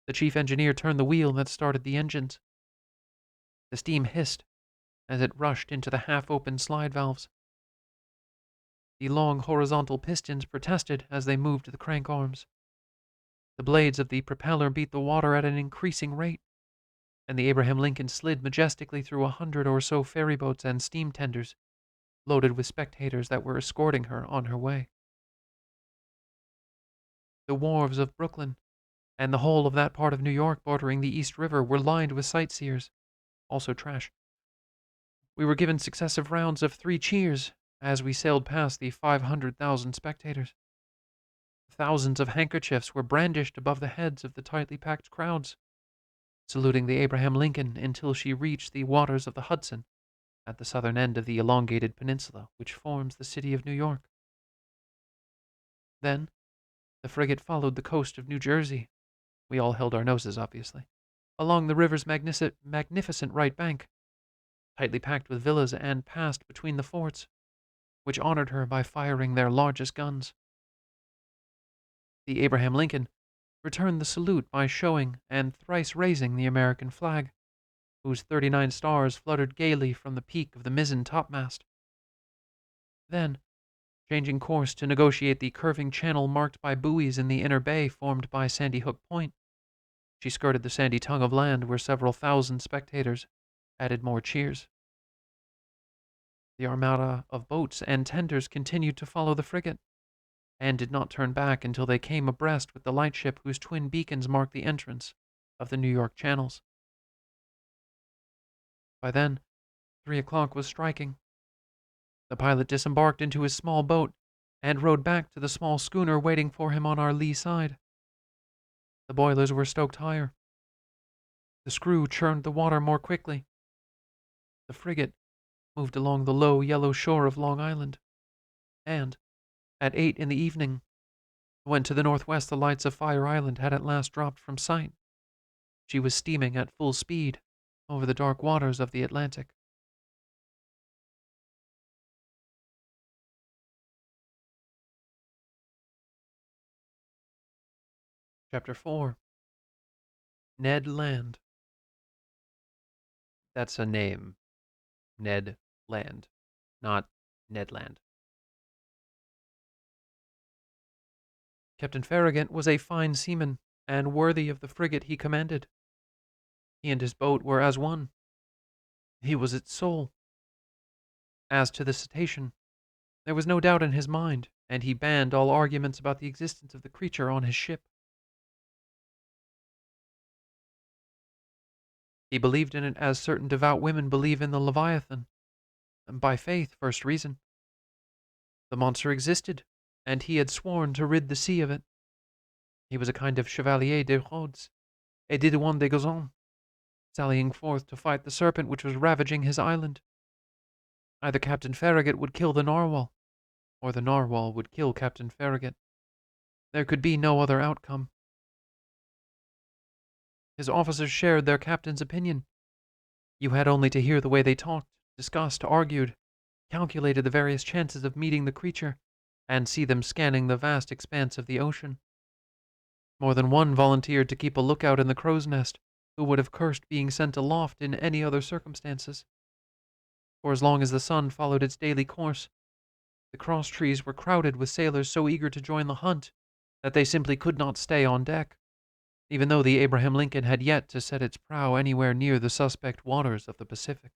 A: the chief engineer turned the wheel that started the engines. The steam hissed as it rushed into the half-open slide valves. The long horizontal pistons protested as they moved the crank arms. The blades of the propeller beat the water at an increasing rate, and the Abraham Lincoln slid majestically through 100 or so ferryboats and steam tenders, loaded with spectators that were escorting her on her way. The wharves of Brooklyn and the whole of that part of New York bordering the East River were lined with sightseers, also trash. We were given successive rounds of 3 cheers as we sailed past the 500,000 spectators. Thousands of handkerchiefs were brandished above the heads of the tightly packed crowds, saluting the Abraham Lincoln until she reached the waters of the Hudson at the southern end of the elongated peninsula which forms the city of New York. Then, the frigate followed the coast of New Jersey. We all held our noses, obviously, along the river's magnificent right bank, tightly packed with villas, and passed between the forts, which honored her by firing their largest guns. The Abraham Lincoln returned the salute by showing and thrice raising the American flag, whose 39 stars fluttered gaily from the peak of the mizzen topmast. Then, changing course to negotiate the curving channel marked by buoys in the inner bay formed by Sandy Hook Point, she skirted the sandy tongue of land where several thousand spectators added more cheers. The armada of boats and tenders continued to follow the frigate, and did not turn back until they came abreast with the lightship whose twin beacons marked the entrance of the New York channels. By then, 3 o'clock was striking. The pilot disembarked into his small boat and rowed back to the small schooner waiting for him on our lee side. The boilers were stoked higher. The screw churned the water more quickly. The frigate moved along the low yellow shore of Long Island, and, at 8 in the evening, when to the northwest the lights of Fire Island had at last dropped from sight, she was steaming at full speed over the dark waters of the Atlantic. Chapter 4. Ned Land. That's a name. Ned Land, not Ned Land. Captain Farragut was a fine seaman, and worthy of the frigate he commanded. He and his boat were as one. He was its soul. As to the cetacean, there was no doubt in his mind, and he banned all arguments about the existence of the creature on his ship. He believed in it as certain devout women believe in the Leviathan, by faith, first reason. The monster existed, and he had sworn to rid the sea of it. He was a kind of Chevalier de Rhodes, a Didouin de Gozon, sallying forth to fight the serpent which was ravaging his island. Either Captain Farragut would kill the narwhal, or the narwhal would kill Captain Farragut. There could be no other outcome. His officers shared their captain's opinion. You had only to hear the way they talked, discussed, argued, calculated the various chances of meeting the creature, and see them scanning the vast expanse of the ocean. More than one volunteered to keep a lookout in the crow's nest, who would have cursed being sent aloft in any other circumstances. For as long as the sun followed its daily course, the cross trees were crowded with sailors so eager to join the hunt that they simply could not stay on deck, even though the Abraham Lincoln had yet to set its prow anywhere near the suspect waters of the Pacific.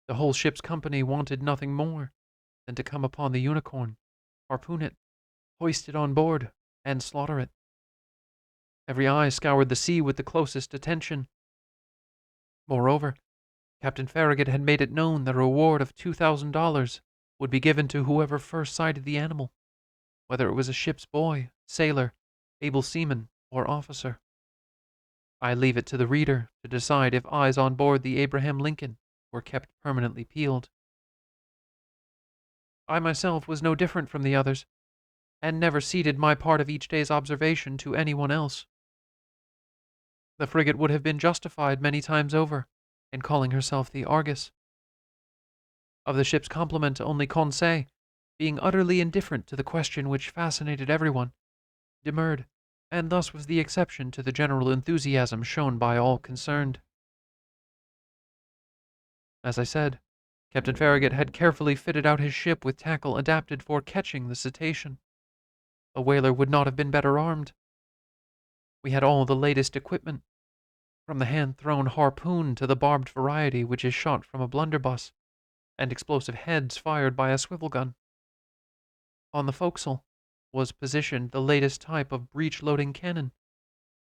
A: The whole ship's company wanted nothing more than to come upon the Unicorn, harpoon it, hoist it on board, and slaughter it. Every eye scoured the sea with the closest attention. Moreover, Captain Farragut had made it known that a reward of $2,000 would be given to whoever first sighted the animal, whether it was a ship's boy, sailor, able seaman, or officer. I leave it to the reader to decide if eyes on board the Abraham Lincoln were kept permanently peeled. I myself was no different from the others, and never ceded my part of each day's observation to anyone else. The frigate would have been justified many times over in calling herself the Argus. Of the ship's complement, only Conseil, being utterly indifferent to the question which fascinated everyone, demurred, and thus was the exception to the general enthusiasm shown by all concerned. As I said, Captain Farragut had carefully fitted out his ship with tackle adapted for catching the cetacean. A whaler would not have been better armed. We had all the latest equipment, from the hand-thrown harpoon to the barbed variety which is shot from a blunderbuss, and explosive heads fired by a swivel gun. On the forecastle was positioned the latest type of breech-loading cannon,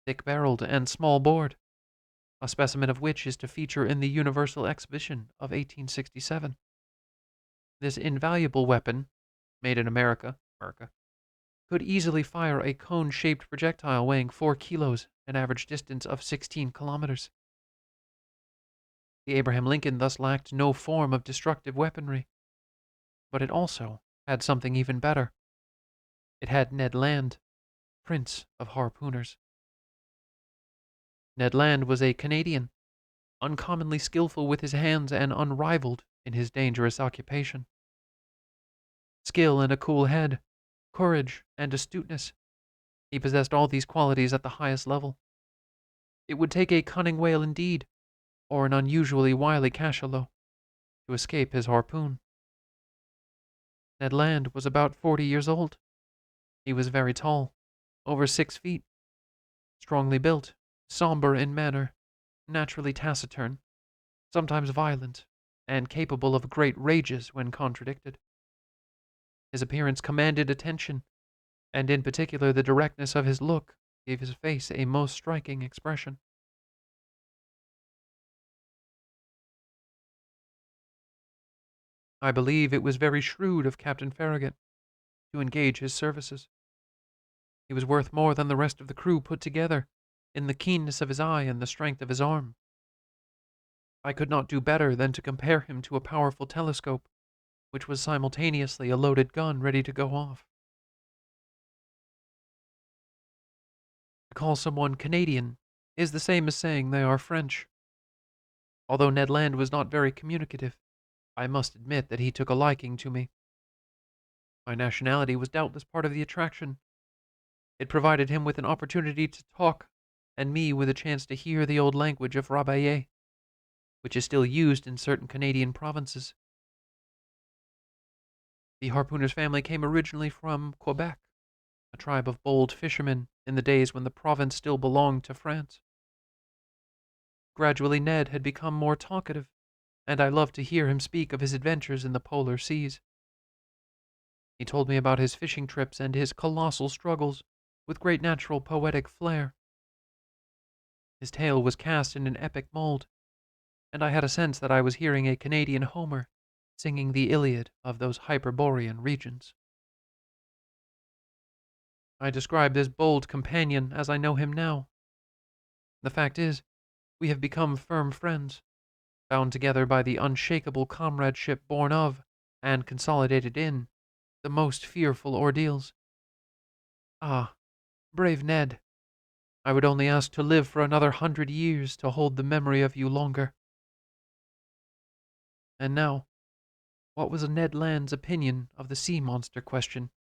A: thick-barreled and small-bored, a specimen of which is to feature in the Universal Exhibition of 1867. This invaluable weapon, made in America, could easily fire a cone-shaped projectile weighing 4 kilos, an average distance of 16 kilometers. The Abraham Lincoln thus lacked no form of destructive weaponry, but it also had something even better. It had Ned Land, Prince of Harpooners. Ned Land was a Canadian, uncommonly skillful with his hands and unrivaled in his dangerous occupation. Skill and a cool head, courage and astuteness, he possessed all these qualities at the highest level. It would take a cunning whale indeed, or an unusually wily cachalot, to escape his harpoon. Ned Land was about 40 years old. He was very tall, over 6 feet, strongly built, somber in manner, naturally taciturn, sometimes violent, and capable of great rages when contradicted. His appearance commanded attention, and in particular the directness of his look gave his face a most striking expression. I believe it was very shrewd of Captain Farragut to engage his services. He was worth more than the rest of the crew put together, in the keenness of his eye and the strength of his arm. I could not do better than to compare him to a powerful telescope, which was simultaneously a loaded gun ready to go off. To call someone Canadian is the same as saying they are French. Although Ned Land was not very communicative, I must admit that he took a liking to me. My nationality was doubtless part of the attraction. It provided him with an opportunity to talk, and me with a chance to hear the old language of Rabelais, which is still used in certain Canadian provinces. The harpooner's family came originally from Quebec, a tribe of bold fishermen in the days when the province still belonged to France. Gradually Ned had become more talkative, and I loved to hear him speak of his adventures in the polar seas. He told me about his fishing trips and his colossal struggles with great natural poetic flair. His tale was cast in an epic mold, and I had a sense that I was hearing a Canadian Homer singing the Iliad of those Hyperborean regions. I describe this bold companion as I know him now. The fact is, we have become firm friends, bound together by the unshakable comradeship born of, and consolidated in, the most fearful ordeals. Ah, brave Ned, I would only ask to live for another 100 years to hold the memory of you longer. And now, what was Ned Land's opinion of the sea monster question?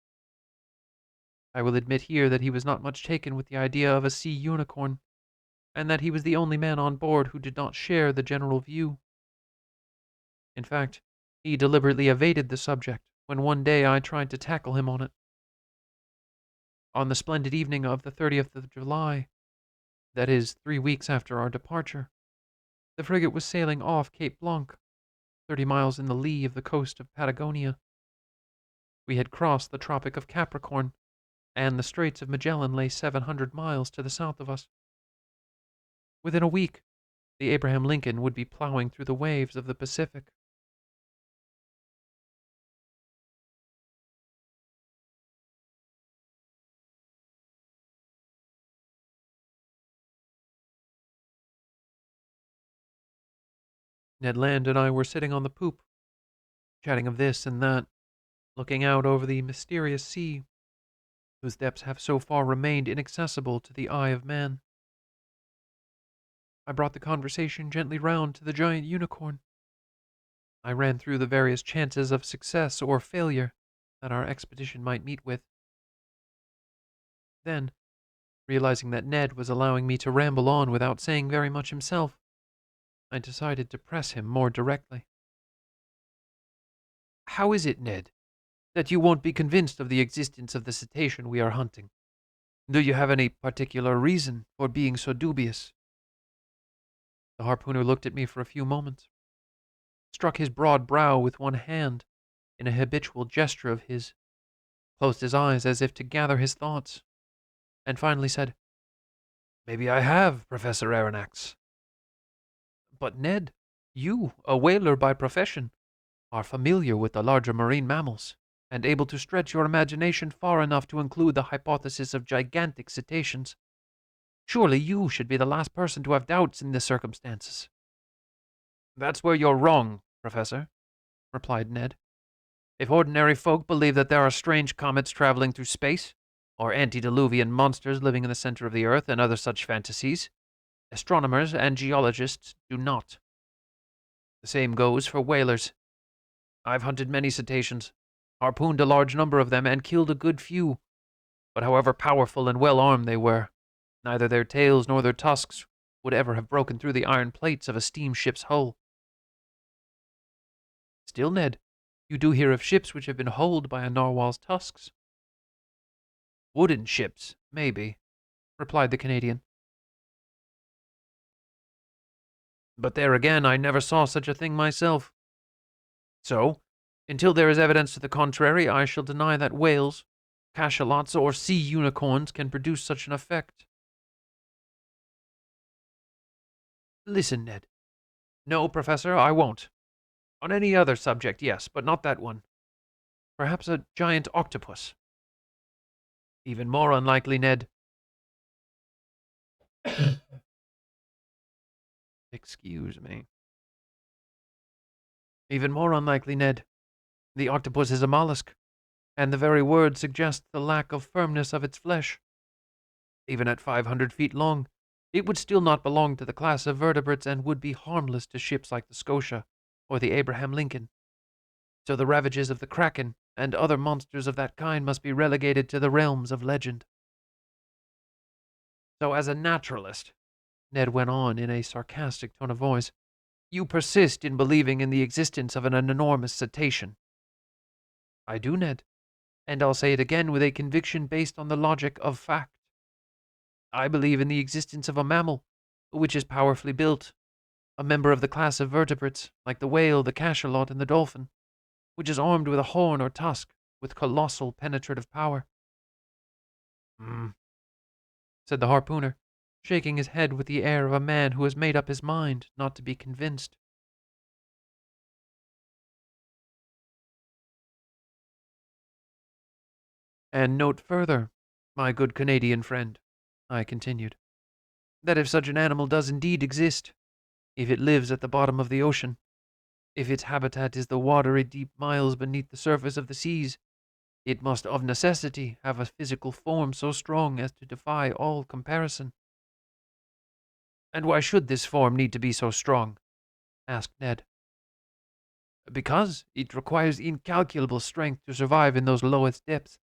A: I will admit here that he was not much taken with the idea of a sea unicorn, and that he was the only man on board who did not share the general view. In fact, he deliberately evaded the subject when one day I tried to tackle him on it. On the splendid evening of the 30th of July, that is, 3 weeks after our departure, the frigate was sailing off Cape Blanc, 30 miles in the lee of the coast of Patagonia. We had crossed the Tropic of Capricorn, and the Straits of Magellan lay 700 miles to the south of us. Within a week, the Abraham Lincoln would be plowing through the waves of the Pacific. Ned Land and I were sitting on the poop, chatting of this and that, looking out over the mysterious sea, whose depths have so far remained inaccessible to the eye of man. I brought the conversation gently round to the giant unicorn. I ran through the various chances of success or failure that our expedition might meet with. Then, realizing that Ned was allowing me to ramble on without saying very much himself, I decided to press him more directly. How is it, Ned, that you won't be convinced of the existence of the cetacean we are hunting? Do you have any particular reason for being so dubious? The harpooner looked at me for a few moments, struck his broad brow with one hand in a habitual gesture of his, closed his eyes as if to gather his thoughts, and finally said, Maybe I have, Professor Aronnax. But Ned, you, a whaler by profession, are familiar with the larger marine mammals, and able to stretch your imagination far enough to include the hypothesis of gigantic cetaceans. Surely you should be the last person to have doubts in the circumstances. That's where you're wrong, Professor, replied Ned. If ordinary folk believe that there are strange comets traveling through space, or antediluvian monsters living in the center of the earth, and other such fantasies, astronomers and geologists do not. The same goes for whalers. I've hunted many cetaceans, harpooned a large number of them, and killed a good few, but however powerful and well-armed they were, neither their tails nor their tusks would ever have broken through the iron plates of a steamship's hull. Still, Ned, you do hear of ships which have been hulled by a narwhal's tusks. Wooden ships, maybe, replied the Canadian. But there again, I never saw such a thing myself. So, until there is evidence to the contrary, I shall deny that whales, cachalots, or sea unicorns can produce such an effect. Listen, Ned. No, Professor, I won't. On any other subject, yes, but not that one. Perhaps a giant octopus. Even more unlikely, Ned. Excuse me. Even more unlikely, Ned. The octopus is a mollusk, and the very word suggests the lack of firmness of its flesh. Even at 500 feet long, it would still not belong to the class of vertebrates and would be harmless to ships like the Scotia or the Abraham Lincoln. So the ravages of the Kraken and other monsters of that kind must be relegated to the realms of legend. So as a naturalist, Ned went on in a sarcastic tone of voice, you persist in believing in the existence of an enormous cetacean. I do, Ned, and I'll say it again with a conviction based on the logic of fact. I believe in the existence of a mammal, which is powerfully built, a member of the class of vertebrates, like the whale, the cachalot, and the dolphin, which is armed with a horn or tusk, with colossal penetrative power. Said the harpooner, shaking his head with the air of a man who has made up his mind not to be convinced. And note further, my good Canadian friend, I continued, that if such an animal does indeed exist, if it lives at the bottom of the ocean, if its habitat is the watery deep miles beneath the surface of the seas, it must of necessity have a physical form so strong as to defy all comparison. And why should this form need to be so strong? Asked Ned. Because it requires incalculable strength to survive in those lowest depths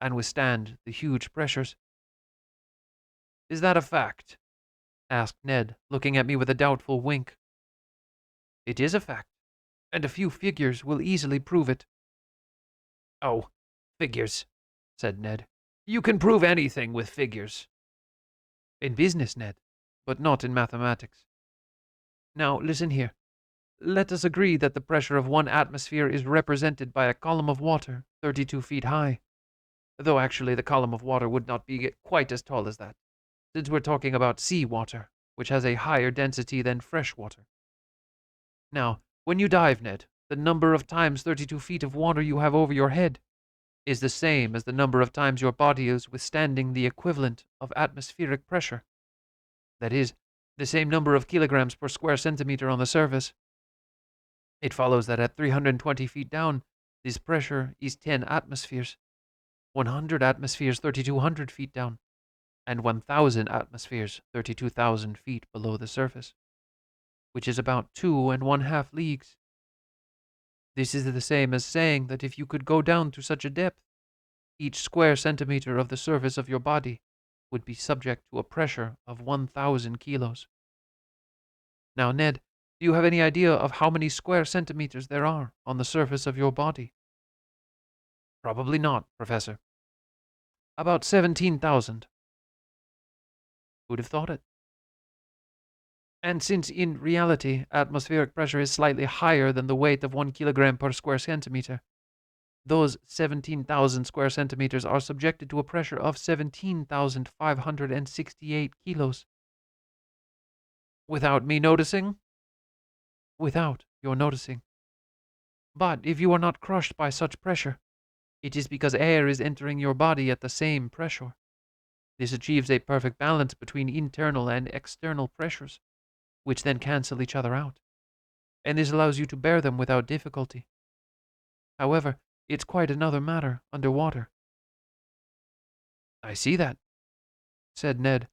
A: and withstand the huge pressures. Is that a fact? Asked Ned, looking at me with a doubtful wink. It is a fact, and a few figures will easily prove it. Oh, figures, said Ned. You can prove anything with figures. In business, Ned, but not in mathematics. Now, listen here. Let us agree that the pressure of one atmosphere is represented by a column of water 32 feet high, though actually the column of water would not be quite as tall as that, since we're talking about sea water, which has a higher density than fresh water. Now, when you dive, Ned, the number of times 32 feet of water you have over your head is the same as the number of times your body is withstanding the equivalent of atmospheric pressure. That is, the same number of kilograms per square centimeter on the surface, It follows that at 320 feet down, this pressure is 10 atmospheres, 100 atmospheres 3,200 feet down, and 1,000 atmospheres 32,000 feet below the surface, which is about 2½ leagues. This is the same as saying that if you could go down to such a depth, each square centimeter of the surface of your body would be subject to a pressure of 1,000 kilos. Now, Ned, do you have any idea of how many square centimeters there are on the surface of your body? Probably not, Professor. About 17,000. Who'd have thought it? And since in reality atmospheric pressure is slightly higher than the weight of 1 kilogram per square centimeter, those 17,000 square centimeters are subjected to a pressure of 17,568 kilos. Without me noticing? Without your noticing. But if you are not crushed by such pressure, it is because air is entering your body at the same pressure. This achieves a perfect balance between internal and external pressures, which then cancel each other out, and this allows you to bear them without difficulty. However, it's quite another matter underwater. I see that, said Ned,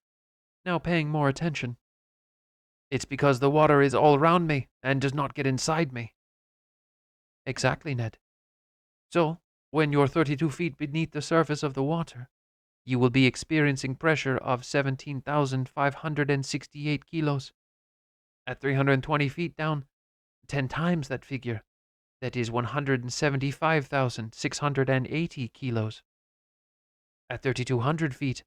A: now paying more attention. It's because the water is all around me and does not get inside me. Exactly, Ned. So, when you're 32 feet beneath the surface of the water, you will be experiencing pressure of 17,568 kilos. At 320 feet down, 10 times that figure. That is 175,680 kilos. At 3,200 feet,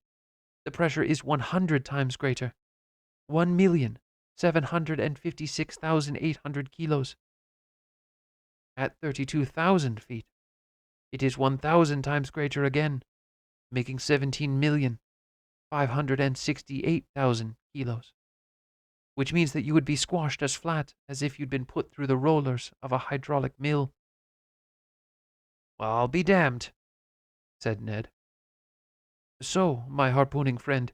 A: the pressure is 100 times greater. 1,756,800 kilos. At 32,000 feet, it is 1,000 times greater again, making 17,568,000 kilos, which means that you would be squashed as flat as if you'd been put through the rollers of a hydraulic mill. Well, I'll be damned, said Ned. So, my harpooning friend,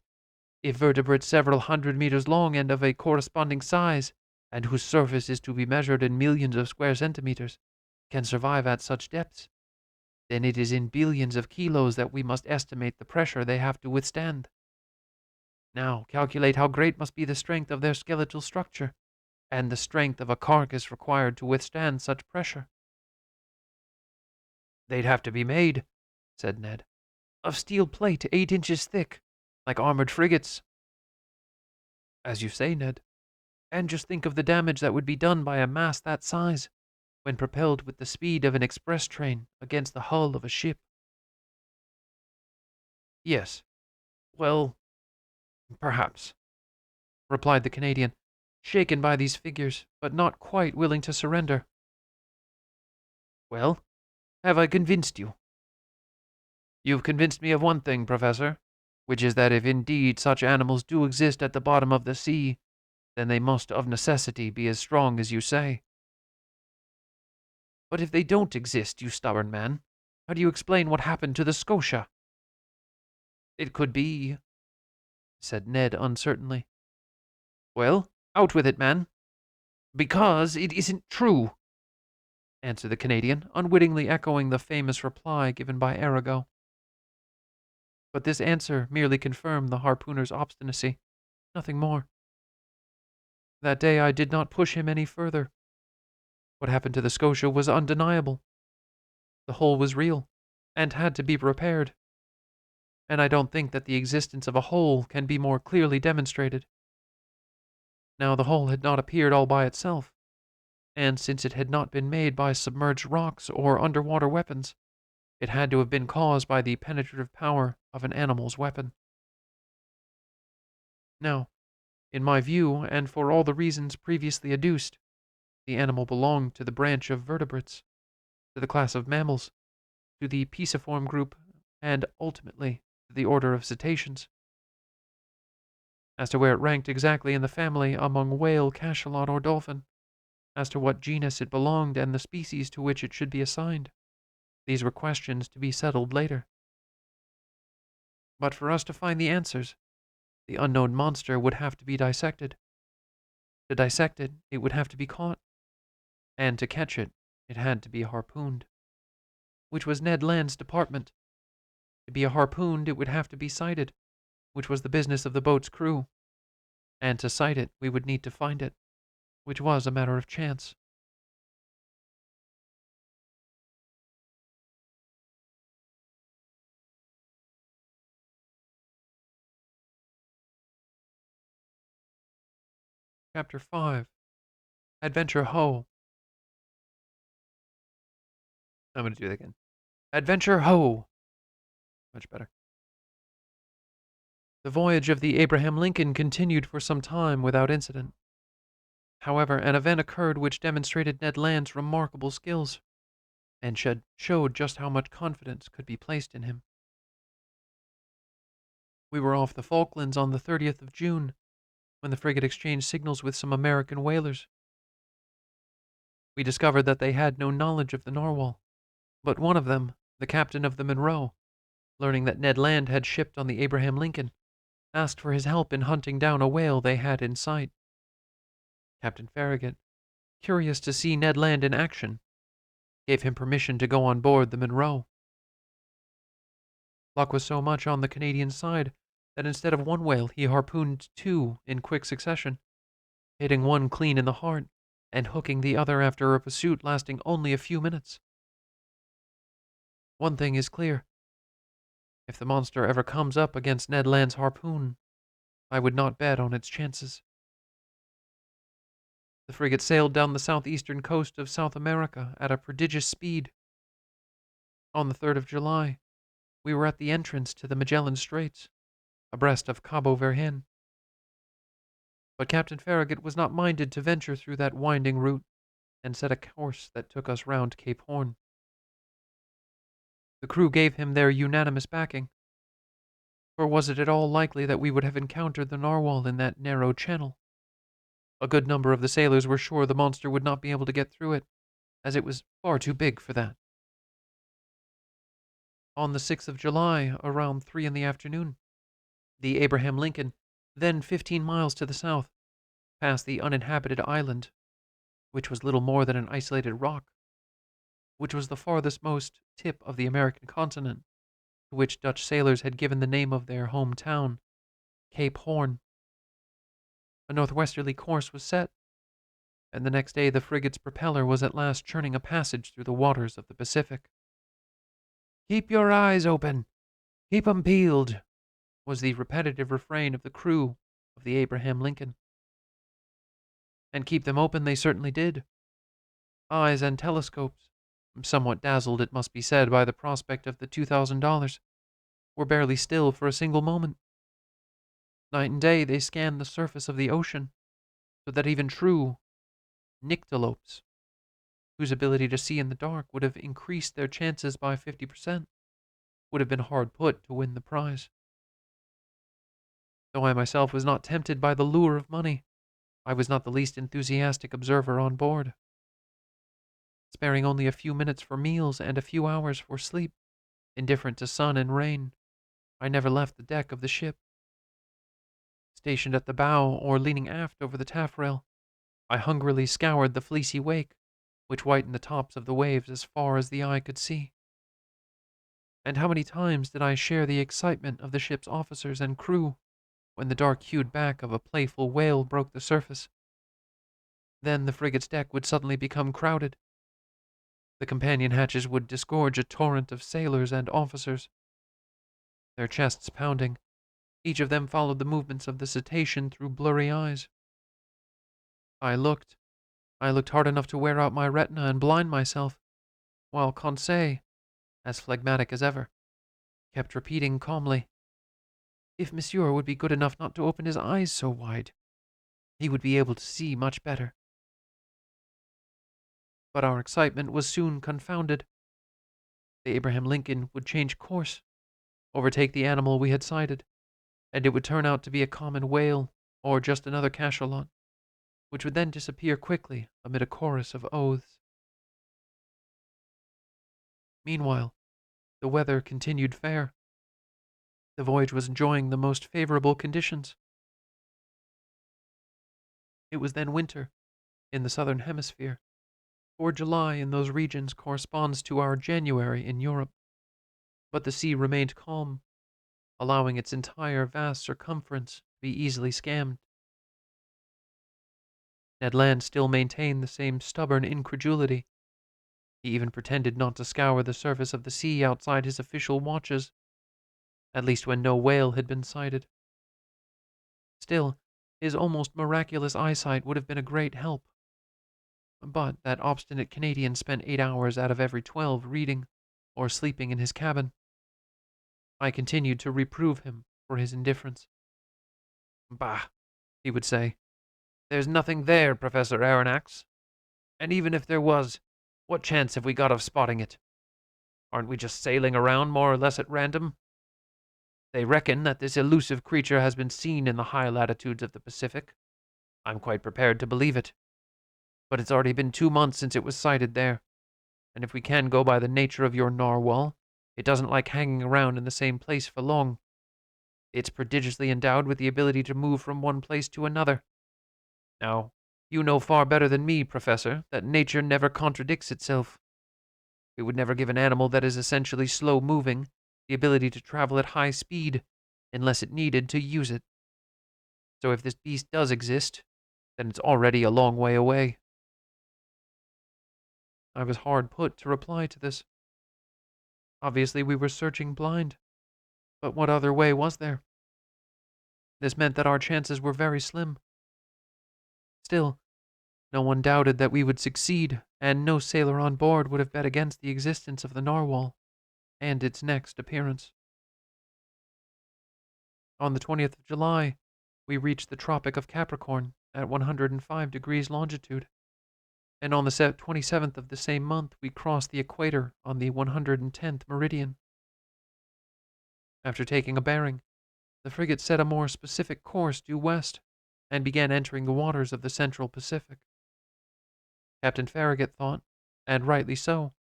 A: if vertebrates several hundred meters long and of a corresponding size, and whose surface is to be measured in millions of square centimeters, can survive at such depths, then it is in billions of kilos that we must estimate the pressure they have to withstand. Now, calculate how great must be the strength of their skeletal structure, and the strength of a carcass required to withstand such pressure. They'd have to be made, said Ned, of steel plate 8 inches thick, like armored frigates. As you say, Ned, and just think of the damage that would be done by a mass that size, when propelled with the speed of an express train against the hull of a ship. Yes, well, perhaps, replied the Canadian, shaken by these figures, but not quite willing to surrender. Well, have I convinced you? You've convinced me of one thing, Professor, which is that if indeed such animals do exist at the bottom of the sea, then they must of necessity be as strong as you say. But if they don't exist, you stubborn man, how do you explain what happened to the Scotia? It could be, said Ned uncertainly. Well, out with it, man. Because it isn't true, answered the Canadian, unwittingly echoing the famous reply given by Arago. But this answer merely confirmed the harpooner's obstinacy, nothing more. That day I did not push him any further. What happened to the Scotia was undeniable. The hole was real, and had to be repaired. And I don't think that the existence of a hole can be more clearly demonstrated. Now the hole had not appeared all by itself, and since it had not been made by submerged rocks or underwater weapons, it had to have been caused by the penetrative power of an animal's weapon. Now, in my view, and for all the reasons previously adduced, the animal belonged to the branch of vertebrates, to the class of mammals, to the pisiform group, and ultimately to the order of cetaceans. As to where it ranked exactly in the family among whale, cachalot, or dolphin, as to what genus it belonged and the species to which it should be assigned, these were questions to be settled later. But for us to find the answers, the unknown monster would have to be dissected. To dissect it, it would have to be caught. and to catch it, it had to be harpooned, which was Ned Land's department. To be harpooned, it would have to be sighted, which was the business of the boat's crew, and to sight it, we would need to find it, which was a matter of chance. Chapter 5. Adventure Ho. I'm going to do that again. Adventure Ho. Much better. The voyage of the Abraham Lincoln continued for some time without incident. However, an event occurred which demonstrated Ned Land's remarkable skills, and showed just how much confidence could be placed in him. We were off the Falklands on the 30th of June, when the frigate exchanged signals with some American whalers. We discovered that they had no knowledge of the narwhal, but one of them, the captain of the Monroe, learning that Ned Land had shipped on the Abraham Lincoln, asked for his help in hunting down a whale they had in sight. Captain Farragut, curious to see Ned Land in action, gave him permission to go on board the Monroe. Luck was so much on the Canadian side that instead of one whale he harpooned two in quick succession, hitting one clean in the heart and hooking the other after a pursuit lasting only a few minutes. One thing is clear. If the monster ever comes up against Ned Land's harpoon, I would not bet on its chances. The frigate sailed down the southeastern coast of South America at a prodigious speed. On the 3rd of July, we were at the entrance to the Magellan Straits, abreast of Cabo Verden. But Captain Farragut was not minded to venture through that winding route and set a course that took us round Cape Horn. The crew gave him their unanimous backing, for was it at all likely that we would have encountered the narwhal in that narrow channel? A good number of the sailors were sure the monster would not be able to get through it, as it was far too big for that. On the 6th of July, around 3 in the afternoon, the Abraham Lincoln, then 15 miles to the south, passed the uninhabited island, which was little more than an isolated rock, which was the farthest most tip of the American continent, to which Dutch sailors had given the name of their home town, Cape Horn. A northwesterly course was set, and the next day the frigate's propeller was at last churning a passage through the waters of the Pacific. "Keep your eyes open! Keep 'em peeled!" was the repetitive refrain of the crew of the Abraham Lincoln. And keep them open they certainly did. Eyes and telescopes, somewhat dazzled, it must be said, by the prospect of the $2,000, were barely still for a single moment. Night and day they scanned the surface of the ocean, so that even true nyctalopes, whose ability to see in the dark would have increased their chances by 50%, would have been hard put to win the prize. Though I myself was not tempted by the lure of money, I was not the least enthusiastic observer on board. Sparing only a few minutes for meals and a few hours for sleep, indifferent to sun and rain, I never left the deck of the ship. Stationed at the bow or leaning aft over the taffrail, I hungrily scoured the fleecy wake, which whitened the tops of the waves as far as the eye could see. And how many times did I share the excitement of the ship's officers and crew when the dark-hued back of a playful whale broke the surface. Then the frigate's deck would suddenly become crowded. The companion hatches would disgorge a torrent of sailors and officers. Their chests pounding, each of them followed the movements of the cetacean through blurry eyes. I looked hard enough to wear out my retina and blind myself, while Conseil, as phlegmatic as ever, kept repeating calmly, "If Monsieur would be good enough not to open his eyes so wide, he would be able to see much better." But our excitement was soon confounded. The Abraham Lincoln would change course, overtake the animal we had sighted, and it would turn out to be a common whale or just another cachalot, which would then disappear quickly amid a chorus of oaths. Meanwhile, the weather continued fair. The voyage was enjoying the most favorable conditions. It was then winter in the southern hemisphere, for July in those regions corresponds to our January in Europe, but the sea remained calm, allowing its entire vast circumference to be easily scanned. Ned Land still maintained the same stubborn incredulity. He even pretended not to scour the surface of the sea outside his official watches, at least when no whale had been sighted. Still, his almost miraculous eyesight would have been a great help. But that obstinate Canadian spent 8 hours out of every 12 reading or sleeping in his cabin. I continued to reprove him for his indifference. "Bah," he would say. "There's nothing there, Professor Aronnax. And even if there was, what chance have we got of spotting it? Aren't we just sailing around more or less at random? They reckon that this elusive creature has been seen in the high latitudes of the Pacific. I'm quite prepared to believe it. But it's already been 2 months since it was sighted there, and if we can go by the nature of your narwhal, it doesn't like hanging around in the same place for long. It's prodigiously endowed with the ability to move from one place to another. Now, you know far better than me, Professor, that nature never contradicts itself. It would never give an animal that is essentially slow-moving the ability to travel at high speed unless it needed to use it. So if this beast does exist, then it's already a long way away." I was hard put to reply to this. Obviously, we were searching blind, but what other way was there? This meant that our chances were very slim. Still, no one doubted that we would succeed, and no sailor on board would have bet against the existence of the narwhal and its next appearance. On the 20th of July, we reached the Tropic of Capricorn at 105 degrees longitude, and on the 27th of the same month we crossed the equator on the 110th meridian. After taking a bearing, the frigate set a more specific course due west and began entering the waters of the central Pacific. Captain Farragut thought, and rightly so,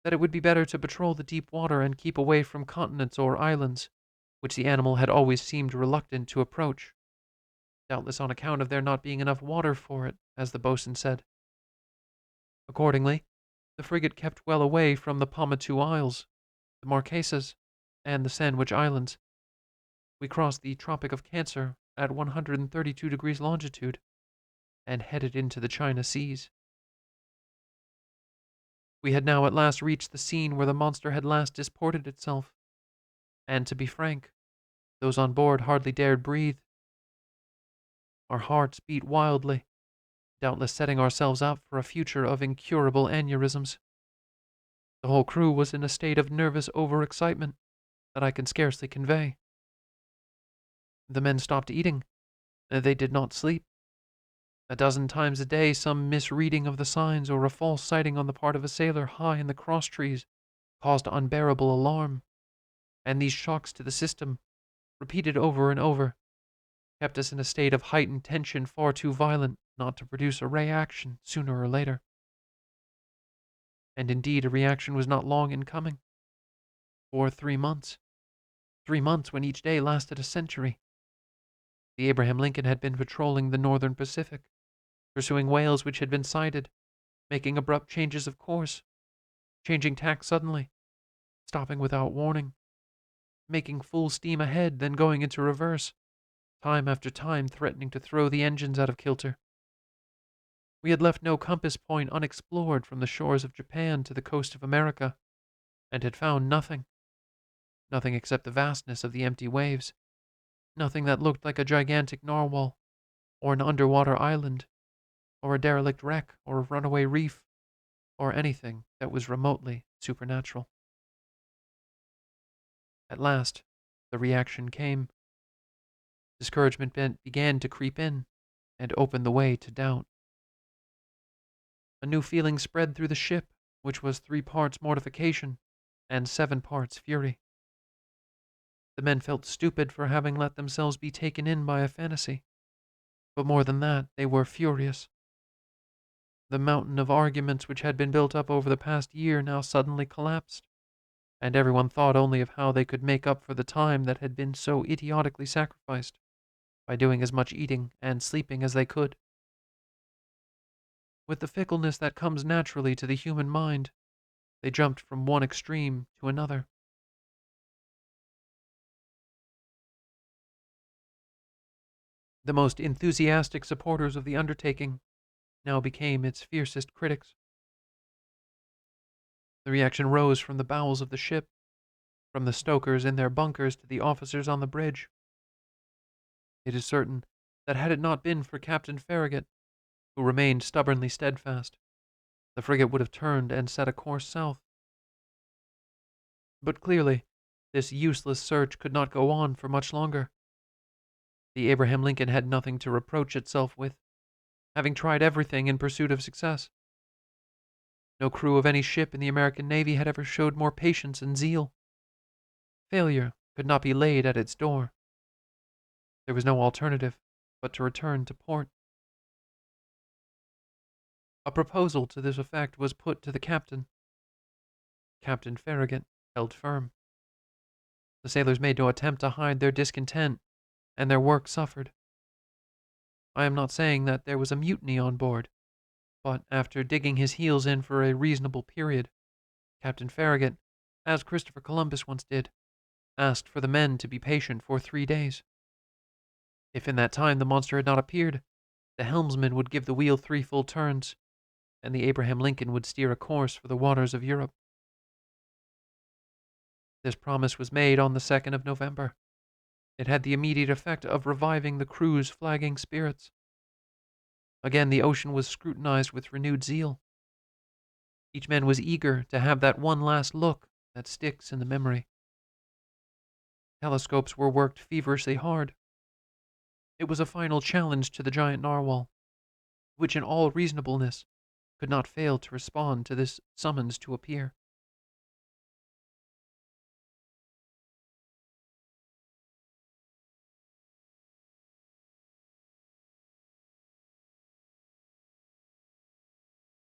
A: that it would be better to patrol the deep water and keep away from continents or islands, which the animal had always seemed reluctant to approach, doubtless on account of there not being enough water for it, as the boatswain said. Accordingly, the frigate kept well away from the Paumotu Isles, the Marquesas, and the Sandwich Islands. We crossed the Tropic of Cancer at 132 degrees longitude and headed into the China Seas. We had now at last reached the scene where the monster had last disported itself, and to be frank, those on board hardly dared breathe. Our hearts beat wildly, doubtless setting ourselves up for a future of incurable aneurysms. The whole crew was in a state of nervous overexcitement that I can scarcely convey. The men stopped eating. They did not sleep. A dozen times a day, some misreading of the signs or a false sighting on the part of a sailor high in the cross-trees caused unbearable alarm, and these shocks to the system, repeated over and over, kept us in a state of heightened tension far too violent not to produce a reaction sooner or later. And indeed, a reaction was not long in coming. For 3 months. 3 months when each day lasted a century. The Abraham Lincoln had been patrolling the northern Pacific, pursuing whales which had been sighted, making abrupt changes of course, changing tack suddenly, stopping without warning, making full steam ahead, then going into reverse, time after time threatening to throw the engines out of kilter. We had left no compass point unexplored from the shores of Japan to the coast of America, and had found nothing. Nothing except the vastness of the empty waves. Nothing that looked like a gigantic narwhal, or an underwater island, or a derelict wreck, or a runaway reef, or anything that was remotely supernatural. At last, the reaction came. Discouragement began to creep in and open the way to doubt. A new feeling spread through the ship, which was 3 parts mortification and 7 parts fury. The men felt stupid for having let themselves be taken in by a fantasy, but more than that, they were furious. The mountain of arguments which had been built up over the past year now suddenly collapsed, and everyone thought only of how they could make up for the time that had been so idiotically sacrificed by doing as much eating and sleeping as they could. With the fickleness that comes naturally to the human mind, they jumped from one extreme to another. The most enthusiastic supporters of the undertaking now became its fiercest critics. The reaction rose from the bowels of the ship, from the stokers in their bunkers to the officers on the bridge. It is certain that had it not been for Captain Farragut, who remained stubbornly steadfast, the frigate would have turned and set a course south. But clearly, this useless search could not go on for much longer. The Abraham Lincoln had nothing to reproach itself with, having tried everything in pursuit of success. No crew of any ship in the American Navy had ever showed more patience and zeal. Failure could not be laid at its door. There was no alternative but to return to port. A proposal to this effect was put to the captain. Captain Farragut held firm. The sailors made no attempt to hide their discontent, and their work suffered. I am not saying that there was a mutiny on board, but after digging his heels in for a reasonable period, Captain Farragut, as Christopher Columbus once did, asked for the men to be patient for 3 days. If in that time the monster had not appeared, the helmsman would give the wheel 3 full turns, and the Abraham Lincoln would steer a course for the waters of Europe. This promise was made on the 2nd of November. It had the immediate effect of reviving the crew's flagging spirits. Again, the ocean was scrutinized with renewed zeal. Each man was eager to have that one last look that sticks in the memory. Telescopes were worked feverishly hard. It was a final challenge to the giant narwhal, which in all reasonableness could not fail to respond to this summons to appear.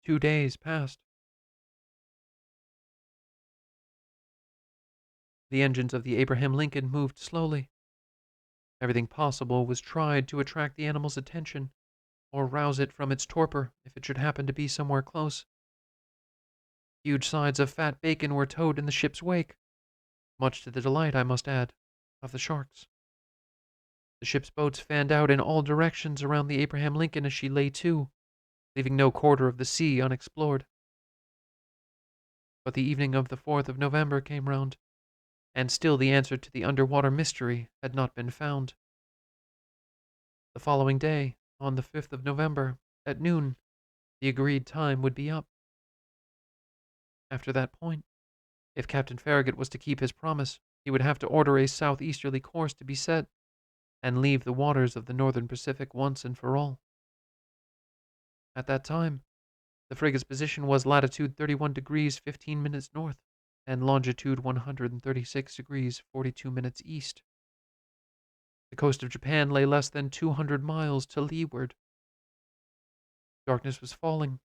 A: Two days passed. The engines of the Abraham Lincoln moved slowly. Everything possible was tried to attract the animal's attention, or rouse it from its torpor if it should happen to be somewhere close. Huge sides of fat bacon were towed in the ship's wake, much to the delight, I must add, of the sharks. The ship's boats fanned out in all directions around the Abraham Lincoln as she lay to, leaving no quarter of the sea unexplored. But the evening of the 4th of November came round, and still the answer to the underwater mystery had not been found. The following day, on the 5th of November, at noon, the agreed time would be up. After that point, if Captain Farragut was to keep his promise, he would have to order a southeasterly course to be set, and leave the waters of the northern Pacific once and for all. At that time, the frigate's position was latitude 31 degrees 15 minutes north, and longitude 136 degrees 42 minutes east. The coast of Japan lay less than 200 miles to leeward. Darkness was falling.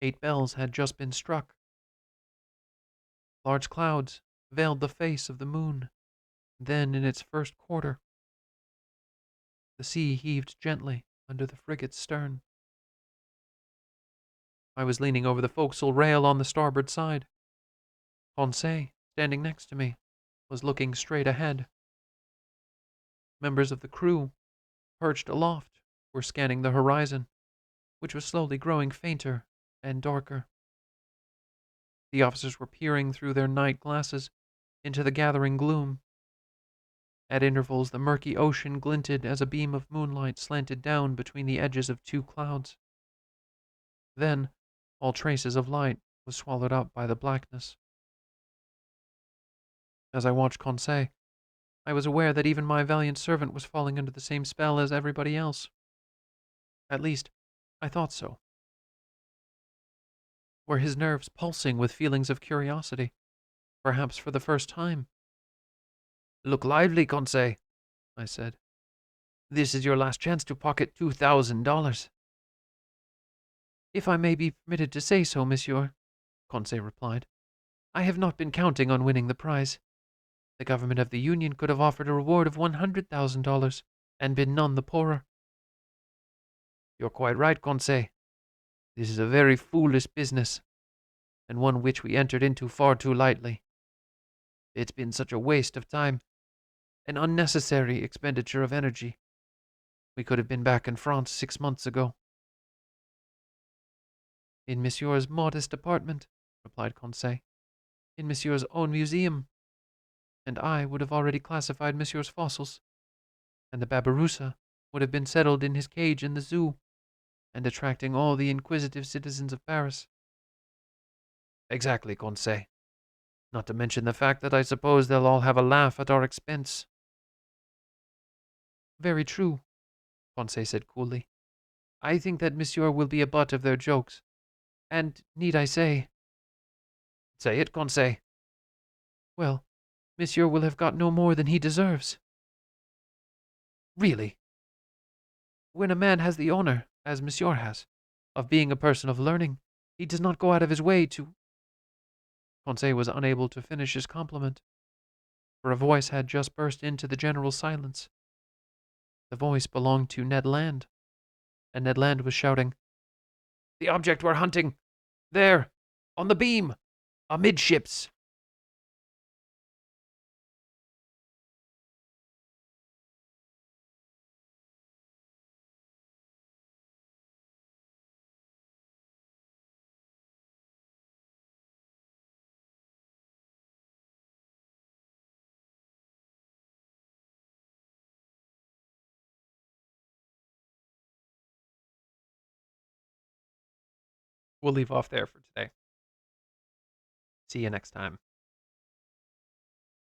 A: 8 bells had just been struck. Large clouds veiled the face of the moon. Then, in its first quarter, the sea heaved gently under the frigate's stern. I was leaning over the forecastle rail on the starboard side. Conseil, standing next to me, was looking straight ahead. Members of the crew, perched aloft, were scanning the horizon, which was slowly growing fainter and darker. The officers were peering through their night glasses into the gathering gloom. At intervals, the murky ocean glinted as a beam of moonlight slanted down between the edges of 2 clouds. Then, all traces of light was swallowed up by the blackness. As I watched Conseil, I was aware that even my valiant servant was falling under the same spell as everybody else. At least, I thought so. Were his nerves pulsing with feelings of curiosity, perhaps for the first time? "Look lively, Conseil," I said. "This is your last chance to pocket $2,000. "If I may be permitted to say so, Monsieur," Conseil replied, "I have not been counting on winning the prize. The government of the Union could have offered a reward of $100,000 and been none the poorer." "You're quite right, Conseil. This is a very foolish business, and one which we entered into far too lightly. It's been such a waste of time, an unnecessary expenditure of energy. We could have been back in France 6 months ago." "In Monsieur's modest apartment," replied Conseil. "In Monsieur's own museum. And I would have already classified Monsieur's fossils, and the babirusa would have been settled in his cage in the zoo, and attracting all the inquisitive citizens of Paris." "Exactly, Conseil. Not to mention the fact that I suppose they'll all have a laugh at our expense." "Very true," Conseil said coolly. "I think that Monsieur will be a butt of their jokes. And need I say—" "Say it, Conseil." "Well, Monsieur will have got no more than he deserves." "Really?" "When a man has the honor, as Monsieur has, of being a person of learning, he does not go out of his way to—" Conseil was unable to finish his compliment, for a voice had just burst into the general silence. The voice belonged to Ned Land, and Ned Land was shouting, "The object we're hunting! There! On the beam! Amidships!" We'll leave off there for today. See you next time.